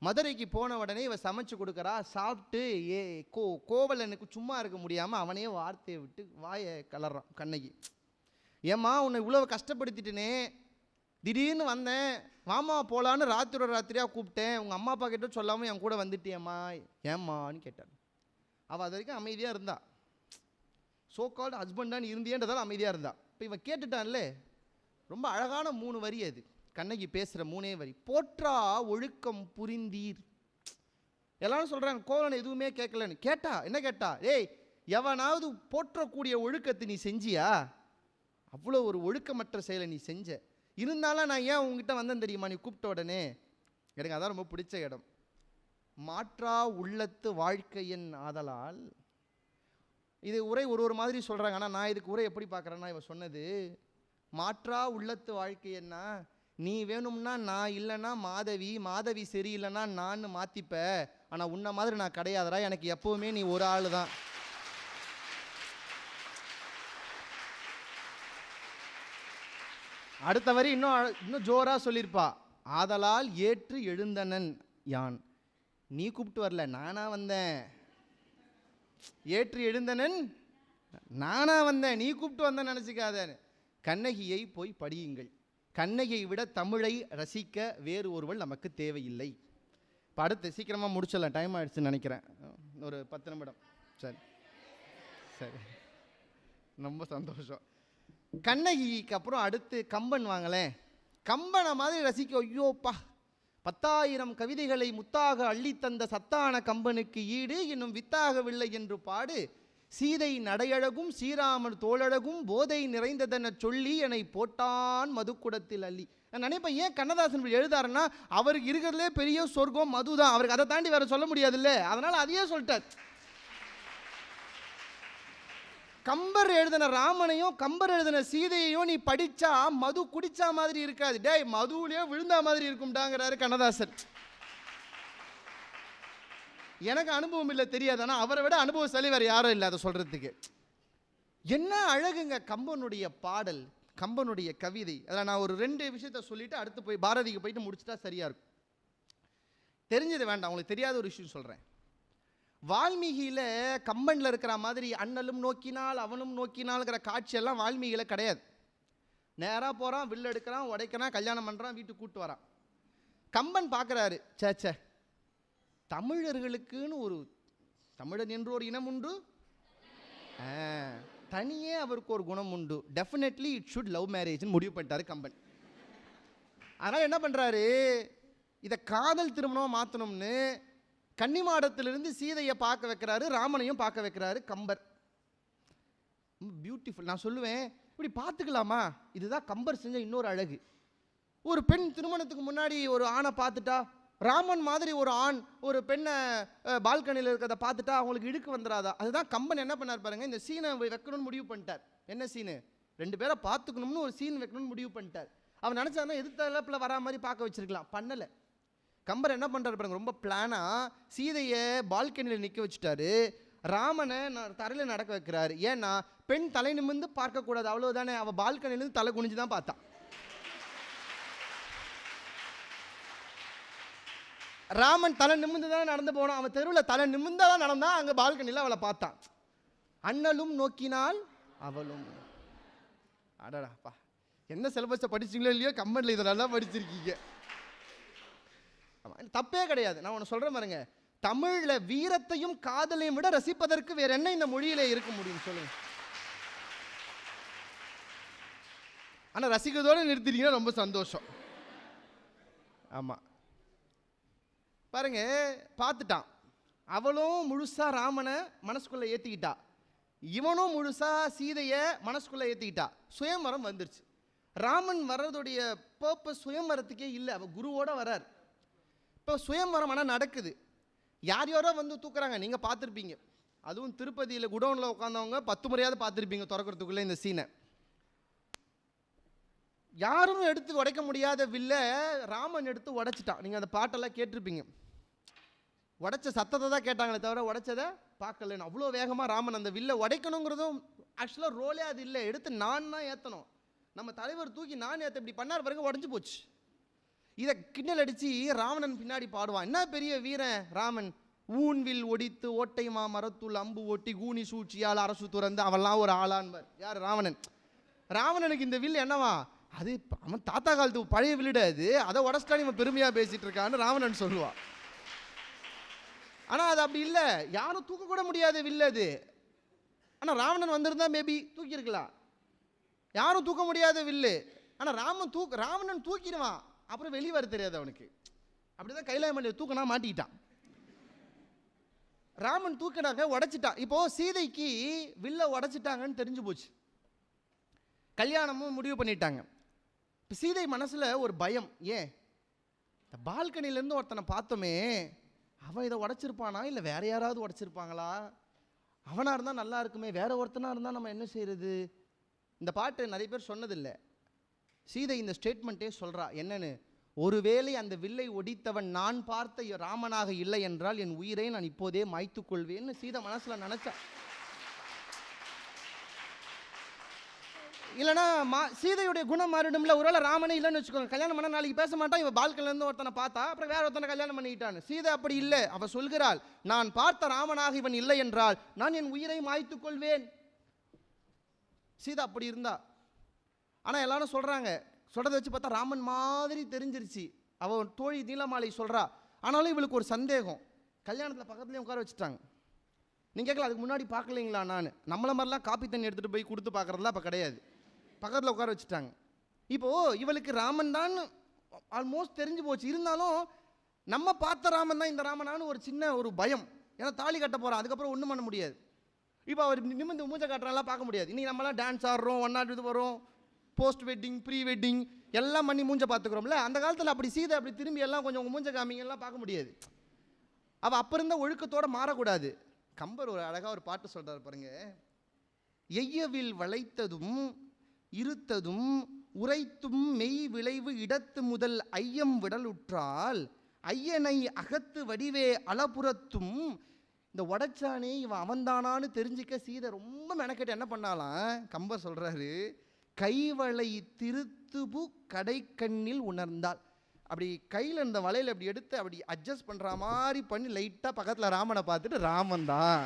மதுரைக்கு போன உடனே இவ சமைச்சு கொடுக்குறா, சாப்பிட்டு கோவலனுக்கு சும்மா இருக்க முடியாமல் அவனே வார்த்தையை விட்டு வாயை கலறான் கண்ணகி. ஏம்மா உன்னை இவ்வளோ கஷ்டப்படுத்திட்டேனே, திடீர்னு வந்தேன், மாமா போகலான்னு ராத்திரியாக கூப்பிட்டேன், உங்கள் அம்மா அப்பா கிட்ட சொல்லாமல் என் கூட வந்துட்டியம்மா, ஏம்மான்னு கேட்டார். அவள் அது வரைக்கும் அமைதியாக இருந்தா, சோ கால்டு ஹஸ்பண்டான்னு இருந்தியன்றதால அமைதியாக இருந்தா. இப்போ இவன் கேட்டுட்டான்ல, ரொம்ப அழகான 3 வரி அது கண்ணகி பேசுகிற 3 வரி. போற்றா ஒழுக்கம் புரிந்தீர். எல்லாரும் சொல்கிறாங்க கோவலன் எதுவுமே கேட்கலன்னு. கேட்டா என்ன கேட்டா, ஏய் எவனாவது போற்றக்கூடிய ஒழுக்கத்தை நீ செஞ்சியா? அவ்வளோ ஒரு ஒழுக்கமற்ற செயலை நீ செஞ்ச. இருந்தாலும் நான் ஏன் உங்ககிட்ட வந்தேன் தெரியுமா, நீ கூப்பிட்ட உடனே? எனக்கு அதான் ரொம்ப பிடிச்ச இடம். மாற்றா உள்ளத்து வாழ்க்கையின் ஆதலால். இது உரை ஒரு மாதிரி சொல்கிறாங்க, ஆனால் நான் இதுக்கு உரை எப்படி பார்க்குறேன்னா, இவ சொன்னது மாற்றா உள்ளத்து வாழ்க்கைன்னா, நீ வேணும்னா நான் இல்லைன்னா மாதவி, மாதவி சரியில்லைன்னா நான் மாற்றிப்ப, ஆனால் உன்ன மாதிரி நான் கிடையாதுடா, எனக்கு எப்போவுமே நீ ஒரு ஆள் தான். அடுத்த வரி இன்னும் ஜோரா சொல்லியிருப்பா. ஆதலால் ஏற்று எழுந்தனன் யான். நீ கூப்பிட்டு வரல, நானா வந்தேன். ஏற்று எழுந்தனன் நானா வந்தேன், நீ கூப்பிட்டு வந்தேன் நினச்சிக்காத. கண்ணகியை போய் படியுங்கள். கண்ணகியை விட தமிழை ரசிக்க வேறு ஒருவள் நமக்கு தேவையில்லை. இப்போ அடுத்து சீக்கிரமாக முடிச்சிடலாம், டைம் ஆகிடுச்சுன்னு நினைக்கிறேன். ஒரு 10 நிமிடம். சரி சரி, ரொம்ப சந்தோஷம். கண்ணகிக்கு அப்புறம் அடுத்து கம்பன் வாங்கலேன். கம்பனை மாதிரி ரசிக்க, ஐயோப்பா 10,000 கவிதைகளை முத்தாக அள்ளித்தந்த சத்தான கம்பனுக்கு ஈடு இன்னும் வித்தாகவில்லை என்று பாடு. சீதை நடையழகும் ஸ்ரீராமன் தோழழகும் போதை நிறைந்ததென சொல்லி என்னை போட்டான் மதுக்குடத்தில் அள்ளி. நான் நினைப்பேன், ஏன் கண்ணதாசன் எழுதாருன்னா, அவருக்கு இருக்கிறதுலே பெரிய சொர்க்கம் மதுதான், அவருக்கு அதை தாண்டி வேற சொல்ல முடியாதுல்ல, அதனால அதையே சொல்லிட்டார். கம்பர் எழுதின ராமனையும் கம்பர் எழுதின சீதையையும் நீ படிச்சா மது குடிச்சா மாதிரி இருக்காது, டேய் மதுவிலே விழுந்தா மாதிரி இருக்கும்டாங்கிறாரு கண்ணதாசன். எனக்கு அனுபவம் இல்லை தெரியாது, ஆனால் அவரை விட அனுபவசாலி வேறு யாரும் இல்லை அதை சொல்கிறதுக்கு. என்ன அழகுங்க கம்பனுடைய பாடல், கம்பனுடைய கவிதை. அதில் நான் ஒரு 2 விஷயத்த சொல்லிவிட்டு அடுத்து போய் பாரதிக்கு போயிட்டு முடிச்சுட்டா சரியாக இருக்கும். தெரிஞ்சது வேண்டாம், உங்களுக்கு தெரியாத ஒரு விஷயம் சொல்கிறேன். வால்மீகியில் கம்பனில் இருக்கிற மாதிரி அண்ணலும் நோக்கினால் அவனும் நோக்கினால்ங்கிற காட்சியெல்லாம் வால்மீகியில் கிடையாது. நேராக போகிறான், வில்லு எடுக்கிறான், உடைக்கிறான், கல்யாணம் பண்ணுறான், வீட்டுக்கு கூப்பிட்டு வரான். கம்பன் பார்க்குறாரு, சேச்சே தமிழர்களுக்குன்னு ஒரு தமிழன் என்று ஒரு இனம் உண்டு, தனியே அவருக்கு ஒரு குணம் உண்டு, டெஃபினெட்லி இட் ஷுட் லவ் மேரேஜ்னு முடிவு பண்ணிட்டாரு கம்பன். அதனால் என்ன பண்ணுறாரு, இதை காதல் திருமணமாக மாற்றணும்னு கன்னிமாடத்திலிருந்து சீதையை பார்க்க வைக்கிறாரு, ராமனையும் பார்க்க வைக்கிறாரு கம்பர். பியூட்டிஃபுல். நான் சொல்லுவேன், இப்படி பார்த்துக்கலாமா? இதுதான் கம்பர் செஞ்ச இன்னொரு அழகு. ஒரு பெண் திருமணத்துக்கு முன்னாடி ஒரு ஆணை பார்த்துட்டா, ராமன் மாதிரி ஒரு ஆண் ஒரு பெண்ணை பால்கனியில் இருக்கிறத பார்த்துட்டா அவங்களுக்கு இழுக்கு வந்துடாதா? அதுதான் கம்பன் என்ன பண்ணார் பாருங்க, இந்த சீனை வைக்கணும்னு முடிவு பண்ணிட்டார். என்ன சீனு? 2 பேரை பார்த்துக்கணும்னு ஒரு சீன் வைக்கணும்னு முடிவு பண்ணிட்டார். அவன் நினச்சாருன்னா எதிர்த்தரப்பில் வரா மாதிரி பார்க்க வச்சிருக்கலாம், பண்ணலை. கம்பர் என்ன பண்ணுறாரு பாருங்க, ரொம்ப பிளானாக சீதையை பால்கனியில் நிற்க வச்சுட்டாரு, ராமனை தரையில் நடக்க வைக்கிறாரு. ஏன்னா பெண் தலை நிமிர்ந்து பார்க்கக்கூடாது, அவ்வளோதானே. அவள் பால்கனிலேருந்து தலை குனிஞ்சு தான் பார்த்தான். ராமன் தலை நிமிர்ந்து தான் நடந்து போனான், அவன் தெருவில் தலை நிமிர்ந்தான் நடந்தான், அங்கே பால்கனியில் அவளை பார்த்தான். அண்ணலும் நோக்கினால் அவளும். அடடாப்பா, என்ன சிலபஸை படிச்சிங்களோ இல்லையோ, கம்பனில் இதை நல்லா படிச்சிருக்கீங்க. தப்பே கிடையாது. நான் ஒன்று சொல்கிறேன் பாருங்க, தமிழில் வீரத்தையும் காதலையும் விட ரசிப்பதற்கு வேற என்ன இந்த மொழியில இருக்க முடியும் சொல்லுங்க. ஆனால் ரசிக்கிறதோடு நிறுத்திட்டீங்கன்னா ரொம்ப சந்தோஷம். ஆமாம் பாருங்க, பார்த்துட்டான். அவளும் முழுசா ராமனை மனசுக்குள்ளே ஏற்றிக்கிட்டா, இவனும் முழுசா சீதையை மனசுக்குள்ளே ஏற்றிக்கிட்டா. சுயம்பரம் வந்துருச்சு. ராமன் வர்றதுடைய பர்பஸ் சுயம்பரத்துக்கே இல்லை, அவள் குருவோட வர்றார். இப்போ சுயம்பரம் ஆனால் நடக்குது, யார் யாரோ வந்து தூக்குறாங்க, நீங்கள் பார்த்துருப்பீங்க. அதுவும் திருப்பதியில் குடோனில் உட்காந்தவங்க 10 முறையாவது பார்த்துருப்பீங்க திறக்கிறதுக்குள்ளே இந்த சீனை. யாரும் எடுத்து உடைக்க முடியாத வில்ல ராமன் எடுத்து உடைச்சிட்டான். நீங்கள் அந்த பாட்டெல்லாம் கேட்டிருப்பீங்க. உடைச்ச சத்தத்தை தான் கேட்டாங்களே தவிர உடைச்சதை பார்க்கலன்னு. அவ்வளோ வேகமாக ராமன் அந்த வில்லை உடைக்கணுங்கிறதும் ஆக்சுவலாக ரோலே அது இல்லை. எடுத்து நான் தான் ஏற்றணும். நம்ம தலைவர் தூக்கி நான் ஏற்ற இப்படி பண்ணார் பிறகு உடஞ்சி போச்சு. இதை கிண்டல் அடித்து ராவணன் பின்னாடி பாடுவான். என்ன பெரிய வீரன் ராமன், ஊன்வில் ஒடித்து ஓட்டை மரத்துள் அம்பு ஓட்டி கூனி சூழ்ச்சியால் அரசு துறந்து அவெல்லாம் ஒரு ஆளான்வர். யார்? ராவணன். ராவணனுக்கு இந்த வில் என்னவா, அது அவன் தாத்தா காலத்து பழைய வில்லிட, அது அதை உடச்சிட்டான் இவன் பெருமையாக பேசிகிட்டு இருக்கான்னு ராவணன் சொல்லுவான். ஆனால் அது அப்படி இல்லை, யாரும் தூக்கக்கூட முடியாது வில்லு அது. ஆனால் ராவணன் வந்திருந்தா மேபி தூக்கியிருக்கலாம். யாரும் தூக்க முடியாத வில்லு. ஆனால் ராவணன் தூக்கிடுவான், அப்புறம் வெளியே வர தெரியாது அவனுக்கு. அப்படிதான் கைலாய மலையை தூக்கினா மாட்டிக்கிட்டான். ராமன் தூக்கினாங்க, உடைச்சிட்டான். இப்போ சீதைக்கு வில்ல உடைச்சிட்டாங்கன்னு தெரிஞ்சு போச்சு. கல்யாணமும் முடிவு பண்ணிட்டாங்க. இப்போ சீதை மனசில் ஒரு பயம். ஏன், இந்த பால்கனிலேருந்து ஒருத்தனை பார்த்தோமே, அவன் இதை உடைச்சிருப்பானா இல்லை வேற யாராவது உடைச்சிருப்பாங்களா? அவனாக இருந்தால் நல்லா இருக்குமே, வேற ஒருத்தனாக இருந்தால் நம்ம என்ன செய்யறது? இந்த பாட்டு நிறைய பேர் சொன்னதில்லை. சீதை இந்த ஸ்டேட்மெண்ட்டே சொல்கிறா. என்னன்னு, ஒருவேளை அந்த வில்லை ஒடித்தவன் நான் பார்த்த ராமனாக இல்லை என்றால் என் உயிரை நான் இப்போதே மாய்த்து கொள்வேன்னு சீதை மனசில் நினச்சா. இல்லைனா சீதையுடைய குணம் மாறிடும்ல. ஒருவேளை ராமனே இல்லைன்னு வச்சுக்கோங்க, கல்யாணம் பண்ண நாளைக்கு பேச மாட்டான். இவன் பால்கனிலேருந்து ஒருத்தனை பார்த்தா அப்புறம் வேற ஒருத்தனை கல்யாணம் பண்ணிக்கிட்டான்னு. சீதை அப்படி இல்லை. அவள் சொல்கிறாள், நான் பார்த்த ராமனாக இவன் இல்லை என்றால் நான் என் உயிரை மாய்த்து கொள்வேன். சீதா அப்படி இருந்தா. ஆனால் எல்லாரும் சொல்கிறாங்க, சொல்கிறத வச்சு பார்த்தா ராமன் மாதிரி தெரிஞ்சிருச்சு. அவன் தோழி நீலமாலை சொல்கிறா. ஆனாலும் இவளுக்கு ஒரு சந்தேகம். கல்யாணத்தில் பக்கத்துலேயும் உட்கார வச்சுட்டாங்க. நீங்கள் கேட்கல, அதுக்கு முன்னாடி பார்க்கலைங்களா? நான் நம்மள மாதிரிலாம் காப்பி தண்ணி எடுத்துகிட்டு போய் கொடுத்து பார்க்குறதுலாம் இப்போ கிடையாது. பக்கத்தில் உட்கார வச்சுட்டாங்க. இப்போது இவளுக்கு ராமன் தான் ஆல்மோஸ்ட் தெரிஞ்சு போச்சு. இருந்தாலும் நம்ம பார்த்த ராமன் தான் இந்த ராமனான்னு ஒரு சின்ன ஒரு பயம். ஏன்னா தாலி கட்ட போகிறான், அதுக்கப்புறம் ஒன்றும் பண்ண முடியாது. இப்போ அவர் நிமிந்து மூஞ்ச காட்டுறாலாம் பார்க்க முடியாது. இன்றைக்கி நம்மளாம் டான்ஸ் ஆடுறோம், ஒன்னாட்டு இது வரும், போஸ்ட் வெட்டிங் ப்ரீ வெட்டிங் எல்லாம் பண்ணி மூஞ்ச பார்த்துக்கிறோம்ல. அந்த காலத்தில் அப்படி சீதை அப்படி திரும்பி எல்லாம் கொஞ்சம் உங்கள் மூஞ்ச காமிங்கெல்லாம் பார்க்க முடியாது. அவள் அப்போ இருந்த ஒழுக்கத்தோடு மாறக்கூடாது. கம்பர் ஒரு அழகாக ஒரு பாட்டு சொல்கிறார் பாருங்க. எய்யவில் வளைத்ததும் இருத்ததும் உரைத்தும் மெய் விளைவு இடத்து முதல் ஐயம் விடலுற்றால் ஐயனை அகத்து வடிவே அளபுறத்தும். இந்த உடைச்சானே இவன் அவன்தானான்னு தெரிஞ்சிக்க சீதை ரொம்ப மெனக்கெட்டு என்ன பண்ணாலாம். கம்பர் சொல்கிறாரு, கைவளை திருத்துபு கடைக்கண்ணில் உணர்ந்தாள். அப்படி கையில் இந்த வலையில் அப்படி எடுத்து அப்படி அட்ஜஸ்ட் பண்ணுற மாதிரி பண்ணி லைட்டாக பக்கத்தில் ராமனை பார்த்துட்டு ராமன் தான்.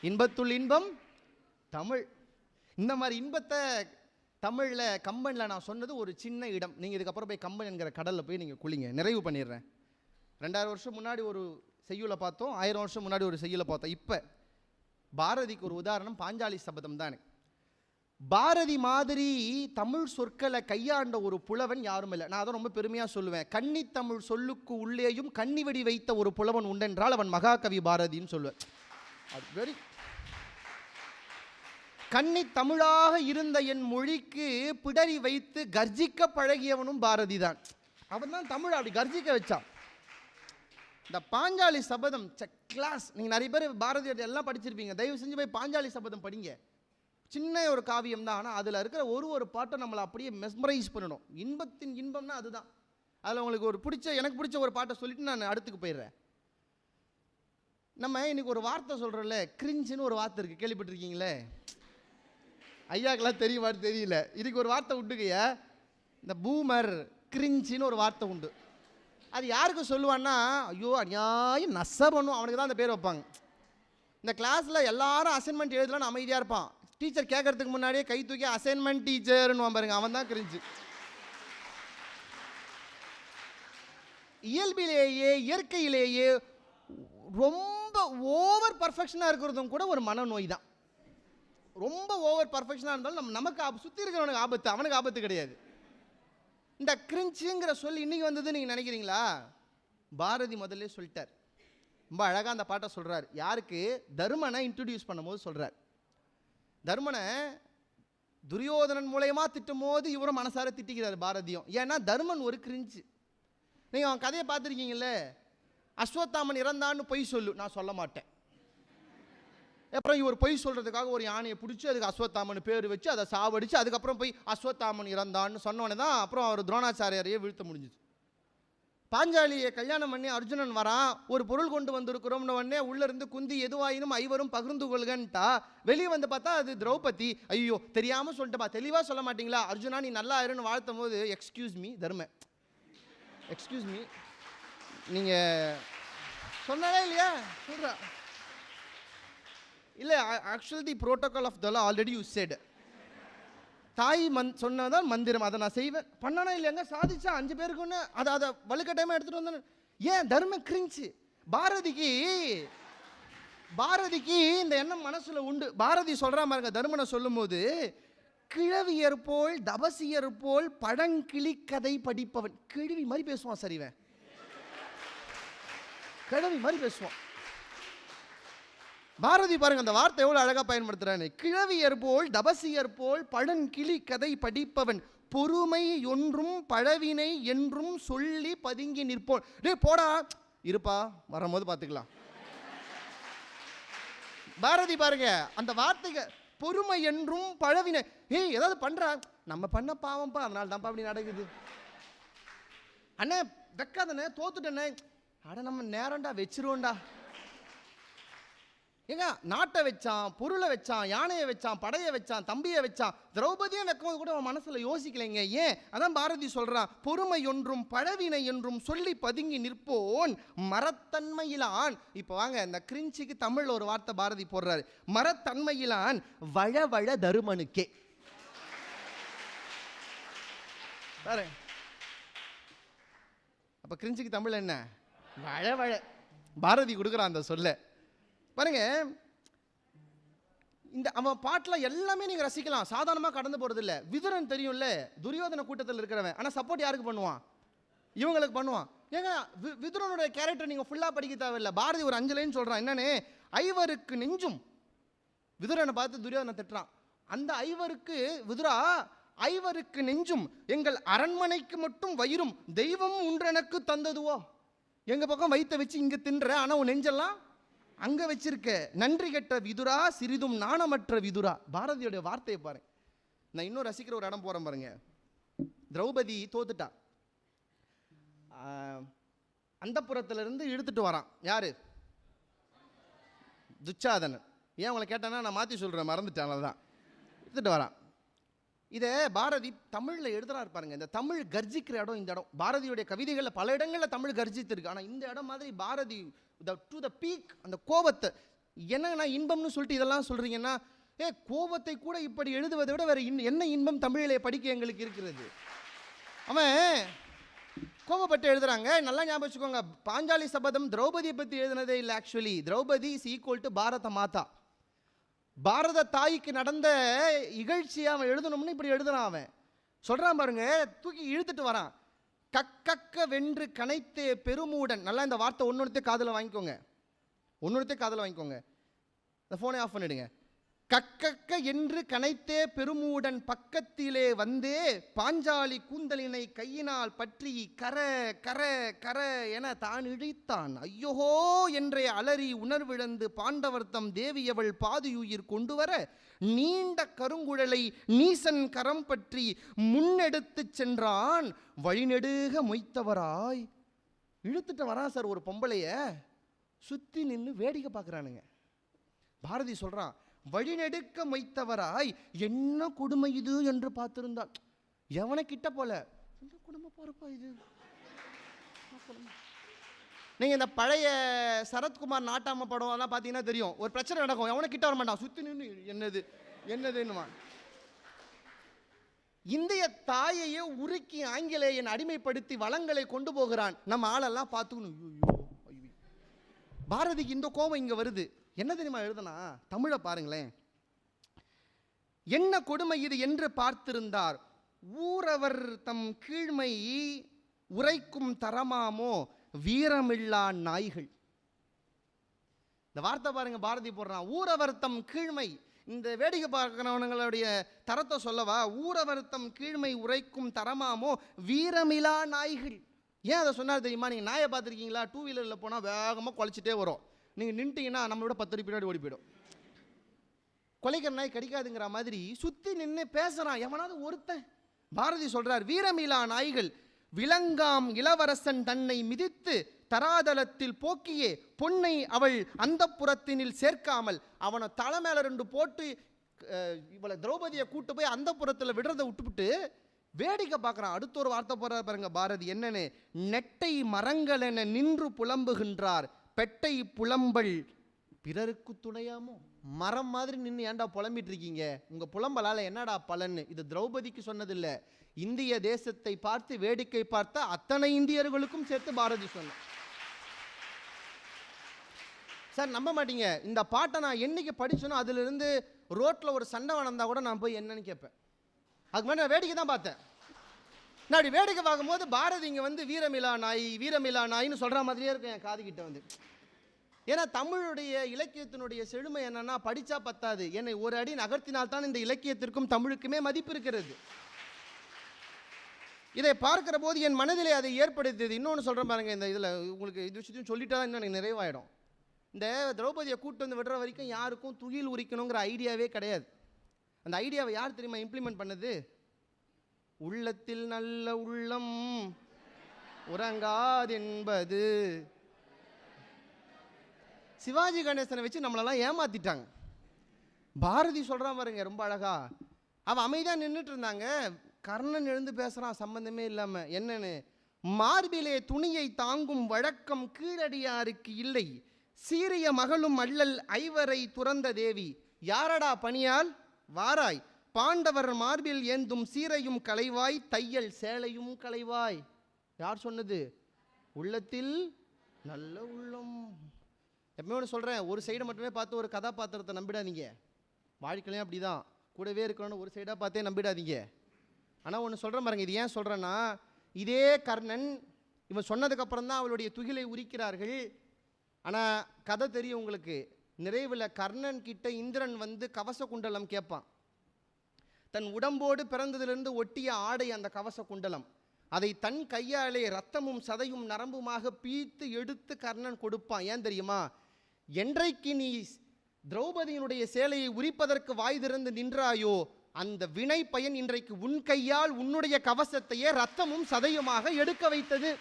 இன்பத்துள் இன்பம் தமிழ். இந்த மாதிரி இன்பத்தை தமிழில் கம்பனில் நான் சொன்னது ஒரு சின்ன இடம். நீங்கள் இதுக்கப்புறம் போய் கம்பன் என்கிற கடலில் போய் நீங்கள் குளிங்க. நிறைவு பண்ணிடுறேன். 2000 வருஷம் முன்னாடி ஒரு செய்யுளை பார்த்தோம், 1000 வருஷம் முன்னாடி ஒரு செய்யுளை பார்த்தோம். இப்போ பாரதிக்கு ஒரு உதாரணம் பாஞ்சாலி சபதம் தானே. பாரதி மாதிரி தமிழ் சொற்களை கையாண்ட ஒரு புலவன் யாரும் இல்லை. நான் அதை ரொம்ப பெருமையாக சொல்லுவேன். கன்னி தமிழ் சொல்லுக்கு உள்ளேயும் கன்னிவெடி வைத்த ஒரு புலவன் உண்டென்றால் அவன் மகாகவி பாரதின்னு சொல்லுவேன். அது வெரி கன்னி தமிழாக இருந்த என் மொழிக்கு பிடரி வைத்து கர்ஜிக்க பழகியவனும் பாரதி தான். அவன் தான் தமிழ் அப்படி கர்ஜிக்க வச்சான். இந்த பாஞ்சாலி சபதம் கிளாஸ். நீங்கள் நிறைய பேர் பாரதி எல்லாம் படிச்சிருப்பீங்க. தயவு செஞ்சு போய் பாஞ்சாலி சபதம் படிங்க. சின்ன ஒரு காவியம் தான், ஆனால் அதில் இருக்கிற ஒரு பாட்டை நம்மளை அப்படியே மெஸ்மரைஸ் பண்ணணும். இன்பத்தின் இன்பம்னா அதுதான். அதில் உங்களுக்கு ஒரு எனக்கு பிடிச்ச ஒரு பாட்டை சொல்லிட்டு நான் அடுத்துக்கு போயிடுறேன். நம்ம இன்னைக்கு ஒரு வார்த்தை சொல்கிறோம்ல, கிரிஞ்சுன்னு ஒரு வார்த்தை இருக்குது, கேள்விப்பட்டிருக்கீங்களே? ஐயாக்கெல்லாம் தெரியல. இதுக்கு ஒரு வார்த்தை உண்டுங்கய்யா, இந்த பூமர் கிரிஞ்சுன்னு ஒரு வார்த்தை உண்டு. அது யாருக்கு சொல்லுவான்னா, ஐயோ அநியாயம் நச பண்ணும் அவனுக்கு தான் அந்த பேர் வைப்பாங்க. இந்த கிளாஸில் எல்லாரும் அசைன்மெண்ட் எழுதலான்னு அமைதியாக இருப்பான். டீச்சர் கேட்கறதுக்கு முன்னாடியே கை தூக்கி அசைன்மெண்ட் டீச்சர்னு பாருங்க, அவன் தான் கிரிஞ்சு. இயல்பிலேயே இயற்கையிலேயே ரொம்ப ஓவர் பர்ஃபெக்ஷனாக இருக்கிறதும் கூட ஒரு மனநோய் தான். ரொம்ப ஓவர் பர்ஃபெக்ஷனாக இருந்தாலும் நமக்கு சுற்றி இருக்கிறவனுக்கு ஆபத்து, அவனுக்கு ஆபத்து கிடையாது. இந்த கிரிஞ்சுங்கிற சொல் இன்னைக்கு வந்தது நீங்கள் நினைக்கிறீங்களா? பாரதி முதல்ல சொல்லிட்டார். ரொம்ப அழகாக அந்த பாட்டை சொல்கிறார். யாருக்கு? தர்மனை இன்ட்ரடியூஸ் பண்ணும்போது சொல்கிறார். தர்மனை துரியோதனன் மூலயமா திட்டும் போது இவரும் மனசார திட்டிக்கிறார் பாரதியும். ஏன்னா தர்மன் ஒரு கிரிஞ்சு. நீங்கள் அவன் கதையை பார்த்துருக்கீங்களே, அஸ்வத்தாமன் இறந்தான்னு பொய் சொல்லு, நான் சொல்ல மாட்டேன். அப்புறம் இவர் பொய் சொல்கிறதுக்காக ஒரு யானையை பிடிச்சி அதுக்கு அஸ்வத்தாமன் பேர் வச்சு அதை சாவடிச்சு அதுக்கப்புறம் போய் அஸ்வத்தாமன் இறந்தான்னு சொன்னோடனே தான் அப்புறம் அவர் துரோணாச்சாரியாரையே வீழ்த்த முடிஞ்சுது. பாஞ்சாலியை கல்யாணம் பண்ணி அர்ஜுனன் வரான், ஒரு பொருள் கொண்டு வந்திருக்கிறோம்னு உடனே உள்ளேருந்து குந்தி எதுவாயினும் ஐவரும் பகிர்ந்து கொள்கன்ட்டா, வெளியே வந்து பார்த்தா அது திரௌபதி. ஐயோ தெரியாமல் சொல்லிட்டுப்பா, தெளிவாக சொல்ல மாட்டீங்களா அர்ஜுனா நீ நல்லா இருன்னு வாழ்த்தும் போது, excuse me Dharma, excuse me, நீங்கள் சொன்னாலே இல்லையா சொல்கிறா இல்லை, actually the protocol of the law already you said, தாய் சொன்னதான் மந்திரம், அதை நான் செய்வேன் பண்ணனா இல்லையாங்க, சாதிச்சா 5 பேருக்கு ஒன்று, அதை வலுக்கட்டாயமாக எடுத்துகிட்டு வந்தேன். ஏன் தர்ம கிரிஞ்சு. பாரதிக்கு இந்த எண்ணம் மனசுல உண்டு. பாரதி சொல்றா பாருங்க தர்மனை சொல்லும் போது, கிழவியர் போல் தபசியர் போல் பழங்கிளி கதை படிப்பவன். கிழவி மாதிரி பேசுவான் சரிவன், கிழவி மாதிரி பேசுவான். பாரதி பாருங்க அந்த வார்த்தை எவ்வளவு அழகா பயன்படுத்துறானே, கிழவியர் போல் தபசியர் போல் பழங்கிளி கதை படிப்பவன், பொறுமை ஒன்றும் பழவினை என்றும் சொல்லி பதுங்கி நிற்போன். டே போடா இருப்பா வரும்போது பார்த்துக்கலாம். பாரதி பாருங்க அந்த வார்த்தைக்கு, பொறுமை என்றும் பழவினை. ஏதாவது பண்றா, நம்ம பண்ண பாவம்பா அதனால தான்ப்பா அப்படி நடக்குது. அண்ணே வெக்காதண்ணே தோத்துட்டண்ணே, அட நம்ம நேரம்டா வச்சிருவோண்டா. ஏங்க நாட்டை வச்சான், பொருளை வச்சான், யானையை வச்சான், படையை வச்சான், தம்பியை வச்சான், திரௌபதியை வைக்கும்போது கூட அவன் மனசுல யோசிக்கலைங்க. ஏன்? அதான் பாரதி சொல்றான், பொறுமை ஒன்றும் பழவினை என்றும் சொல்லி பதுங்கி நிற்போன் மரத்தன்மையிலான். இப்போ வாங்க இந்த கிரிஞ்சிக்கு தமிழ்ல ஒரு வார்த்தை பாரதி போடுறாரு, மரத்தன்மையிலான் வழவழ தருமனுக்கே. பாரு அப்ப கிரிஞ்சிக்கு தமிழ் என்ன? வழவழ. பாரதி கொடுக்குறான் அந்த சொல்ல பாருங்க. இந்த அவன் பாட்டில் எல்லாமே நீங்க ரசிக்கலாம், சாதாரணமாக கடந்து போறது இல்லை. விதுரன் தெரியும்ல, துரியோதன கூட்டத்தில் இருக்கிறவன், ஆனால் சப்போர்ட் யாருக்கு பண்ணுவான்? இவங்களுக்கு பண்ணுவான். ஏங்க விதுரனுடைய கேரக்டர் நீங்க ஃபுல்லா படிக்க தேவையில்லை. பாரதி ஒரு 5 லைன் சொல்றான், என்னன்னு, ஐவருக்கு நெஞ்சும். விதுரனை பார்த்து துரியோதனை திட்டுறான். அந்த ஐவருக்கு விதுரா, ஐவருக்கு நெஞ்சும் எங்கள் அரண்மனைக்கு மட்டும் வயிறும் தெய்வம் ஒன்றெனக்கு தந்ததுவோ. எங்க பக்கம் வைத்த வச்சு இங்க தின்ற, ஆனா உன் நெஞ்செல்லாம் அங்க வச்சிருக்க. நன்றி கெட்ட விதுரா சிறிதும் நாணமற்ற விதுரா. பாரதியோட வார்த்தையை பாருங்க. நான் இன்னும் ரசிக்கிற ஒரு இடம் போறேன் பாருங்க. திரௌபதி தோத்துட்டா, அந்தப்புறத்துல இருந்து இழுத்துட்டு வரான் யாரு? துச்சாதனன். ஏன் உங்களை கேட்டேன்னா நான் மாத்தி சொல்றேன், மறந்துட்டேன், அவ்வளவுதான். எடுத்துட்டு வரான். இதை பாரதி தமிழ்ல எழுதுறாரு பாருங்க. இந்த தமிழ் கர்ஜிக்கிற இடம் இந்த இடம். பாரதியுடைய கவிதைகள்ல பல இடங்கள்ல தமிழ் கர்ஜித்து இருக்கு, ஆனா இந்த இடம் மாதிரி பாரதி டு த பீக். அந்த கோபத்தை என்னன்னா இன்பம்னு சொல்லிட்டு இதெல்லாம் சொல்றீங்கன்னா, கோபத்தை கூட இப்படி எழுதுவதை விட வேற என்ன இன்பம் தமிழிலே படிக்க எங்களுக்கு இருக்கிறது? அவன் கோபப்பட்டு எழுதுறாங்க. நல்லா ஞாபகம் வச்சுக்கோங்க, பாஞ்சாலி சபதம் திரௌபதியை பத்தி எழுதுனதே இல்லை. Actually Draupadi is equal to Bharat Mata. பாரத தாய்க்கு நடந்த இகழ்ச்சியை அவன் எழுதணும்னு இப்படி எழுதுறான். அவன் சொல்றான் பாருங்க, தூக்கி இழுத்துட்டு வரான். கக்கக்க வென்று கனைத்தே பெருமூடன். நல்லா இந்த வார்த்தை ஒன்னொருத்தே காதல வாங்கிக்கோங்க, ஒன்னொருத்தே காதல வாங்கிக்கோங்க. இந்த போனை ஆஃப் பண்ணிடுங்க. கக்கக்க என்று கனைத்தே பெருமூடன் பக்கத்திலே வந்தே பாஞ்சாலி கூந்தலினை கையினால் பற்றி கர கர கர என தான் இழித்தான். ஐயோஹோ என்றே அலறி உணர்விழந்து பாண்டவர்த்தம் தேவியவள் பாதியுயிர் கொண்டு வர நீண்ட கருங்குழலை நீசன் கரம் பற்றி முன்னெடுத்து சென்றான் வழிநெடுக மொய்த்தவராய். இழுத்துட்டு வரான் சார் ஒரு பொம்பளைய, சுத்தி நின்று வேடிக்கை பார்க்குறானுங்க. பாரதி சொல்றான், வழிநெடுக்க மொய்த்தவராய் என்ன கொடுமை இது என்று பார்த்திருந்தால். எவனை கிட்ட போல, என்ன கொடுமை பாருப்பா இது. நீங்க இந்த பழைய சரத்குமார் நாட்டாம படம் எல்லாம் பார்த்தீங்கன்னா தெரியும், ஒரு பிரச்சனை நடக்கும், எவனை கிட்ட வர மாட்டான், சுத்தி நின்று என்னது என்னதுன்னு. இந்திய தாயையே உருக்கி ஆங்கிலேயன் அடிமைப்படுத்தி வளங்களை கொண்டு போகிறான். நம்ம ஆளெல்லாம் பார்த்துக்கணும். பாரதிக்கு இந்த கோபம் இங்க வருது. என்ன தெரியுமா எழுதுனா, தமிழை பாருங்களேன். என்ன கொடுமை இது என்று பார்த்திருந்தார், ஊரவர் தம் கீழ்மை உரைக்கும் தரமாமோ வீரமில்லா நாய்கள். இந்த வார்த்தை பாருங்க, பாரதி போடுறான், ஊரவர் தம் கீழ்மை. இந்த வேடிக்கை பார்க்கிறவங்களுடைய தரத்தை சொல்லவா, ஊரவர்த்தம் கீழ்மை உரைக்கும் தரமாமோ வீரமிலா நாய்கள். ஏன் அதை சொன்னார் தெரியுமா? நீங்கள் நாயை பார்த்துருக்கீங்களா? 2 வீலரில் போனால் வேகமாக குலைச்சிட்டே வரும், நீங்கள் நின்ட்டீங்கன்னா நம்மளோட 10 அடி பின்னாடி ஓடி போயிடும். கொலைக்கிற நாய் கடிக்காதுங்கிற மாதிரி சுற்றி நின்று பேசுகிறான் எவனாவது ஒருத்தன். பாரதி சொல்கிறார், வீரமிலா நாய்கள் விலங்காம் இளவரசன் தன்னை மிதித்து தராதலத்தில் போக்கியே பொன்னை அவள் அந்த புறத்தினில் சேர்க்காமல் அவனை தலை மேலே 2 போட்டு இவளை திரௌபதியை கூட்டு போய் அந்த புறத்தில் விடுறதை விட்டுவிட்டு வேடிக்கை பார்க்குறான். அடுத்த ஒரு வார்த்தை போடுற பாருங்க பாரதி என்னன்னு, நெட்டை மரங்கள் என நின்று புலம்புகின்றார் பெட்டை புலம்பல் பிறருக்கு துணையாமோ. மரம் மாதிரி நின்று ஏன்டா புலம்பிட்டு இருக்கீங்க, உங்கள் புலம்பலால் என்னடா பலன்னு. இது திரௌபதிக்கு சொன்னதில்லை, இந்திய தேசத்தை பார்த்து வேடிக்கை பார்த்த அத்தனை இந்தியர்களுக்கும் சேர்த்து பாரதி சொன்னார். சார் நம்ப மாட்டீங்க, இந்த பாட்டை நான் என்னைக்கு படிச்சேனோ அதிலிருந்து ரோட்டில் ஒரு சண்டை வளர்ந்தா கூட நான் போய் என்னன்னு கேட்பேன். அதுக்கு மேலே நான் வேடிக்கை தான் பார்த்தேன். நான் அப்படி வேடிக்கை பார்க்கும்போது பாரதி இங்கே வந்து வீரமிலா நாய் வீரமிலா நாயின்னு சொல்கிற மாதிரியே இருக்கும் என் காதுகிட்ட வந்து. ஏன்னா தமிழுடைய இலக்கியத்தினுடைய செழுமை என்னன்னா, படித்தா பத்தாது, என்னை ஒரு அடி நகர்த்தினால்தான் இந்த இலக்கியத்திற்கும் தமிழுக்குமே மதிப்பு இருக்கிறது. இதை பார்க்கிற போது என் மனதிலே அதை ஏற்படுத்தியது. இன்னொன்று சொல்கிறேன் பாருங்க, இந்த இதில் உங்களுக்கு இது விஷயத்தையும் சொல்லிட்டா தான் இன்னும் எனக்கு நிறைவாயிடும். இந்த திரௌபதியை கூட்டு வந்து விடுற வரைக்கும் யாருக்கும் துகில் உரிக்கணுங்கிற ஐடியாவே கிடையாது. அந்த ஐடியாவை யார் தெரியுமா இம்ப்ளிமெண்ட் பண்ணது? உள்ளத்தில் நல்ல உள்ளம் உறங்காதென்பது. சிவாஜி கணேசனை வச்சு நம்மளெல்லாம் ஏமாத்திட்டாங்க. பாரதி சொல்கிறான் பாருங்க ரொம்ப அழகா, அவன் அமைதியாக நின்றுட்டு இருந்தாங்க, கர்ணன் எழுந்து பேசுகிறான் சம்பந்தமே இல்லாமல். என்னன்னு, மார்பிலே துணியை தாங்கும் வழக்கம் கீழடியாருக்கு இல்லை, சீரிய மகளும் அள்ளல் ஐவரை துறந்த தேவி, யாரடா பணியால் வாராய், பாண்டவர் மார்பில் ஏந்தும் சீரையும் களைவாய், தையல் சேலையும் களைவாய். யார் சொன்னது? உள்ளத்தில் நல்ல உள்ளம். எப்பவுமே ஒன்று சொல்கிறேன், ஒரு சைடை மட்டுமே பார்த்து ஒரு கதாபாத்திரத்தை நம்பிடாதீங்க. வாழ்க்கையிலையும் அப்படி தான், கூடவே இருக்கணும்னு ஒரு சைடாக பார்த்தே நம்பிடாதீங்க. ஆனால் ஒன்று சொல்கிறேன் பாருங்க, இது ஏன் சொல்கிறேன்னா, இதே கர்ணன் இவன் சொன்னதுக்கப்புறம் தான் அவளுடைய துகிலை உரிக்கிறார்கள். ஆனால் கதை தெரியும் உங்களுக்கு. நிறைவில் கர்ணன் கிட்ட இந்திரன் வந்து கவச குண்டலம் கேட்பான். தன் உடம்போடு பிறந்ததிலிருந்து ஒட்டிய ஆடை அந்த கவச குண்டலம். அதை தன் கையாலே ரத்தமும் சதையும் நரம்புமாக பீத்து எடுத்து கர்ணன் கொடுப்பான். ஏன் தெரியுமா? என்றைக்கு நீ திரௌபதியினுடைய சேலையை உரிப்பதற்கு வாய் திறந்து நின்றாயோ, அந்த வினை பயன் இன்றைக்கு உன் கையால் உன்னுடைய கவசத்தையே ரத்தமும் சதையுமாக எடுக்க வைத்தது.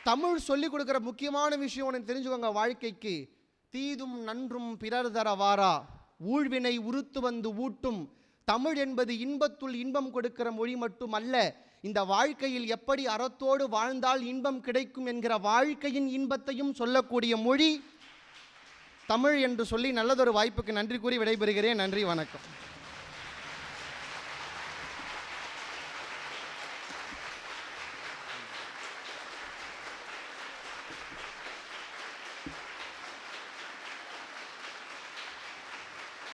தமிழ் சொல்லிக் கொடுக்கிற முக்கியமான விஷயம் ஒன்று தெரிஞ்சுக்கோங்க வாழ்க்கைக்கு. தீதும் நன்றும் பிறர் தர வாரா, ஊழ்வினை உறுத்து வந்து ஊட்டும். தமிழ் என்பது இன்பத்துள் இன்பம் கொடுக்கிற மொழி மட்டும் அல்ல, இந்த வாழ்க்கையில் எப்படி அறத்தோடு வாழ்ந்தால் இன்பம் கிடைக்கும் என்கிற வாழ்க்கையின் இன்பத்தையும் சொல்லக்கூடிய மொழி தமிழ் என்று சொல்லி நல்லதொரு வாய்ப்புக்கு நன்றி கூறி விடைபெறுகிறேன். நன்றி, வணக்கம்.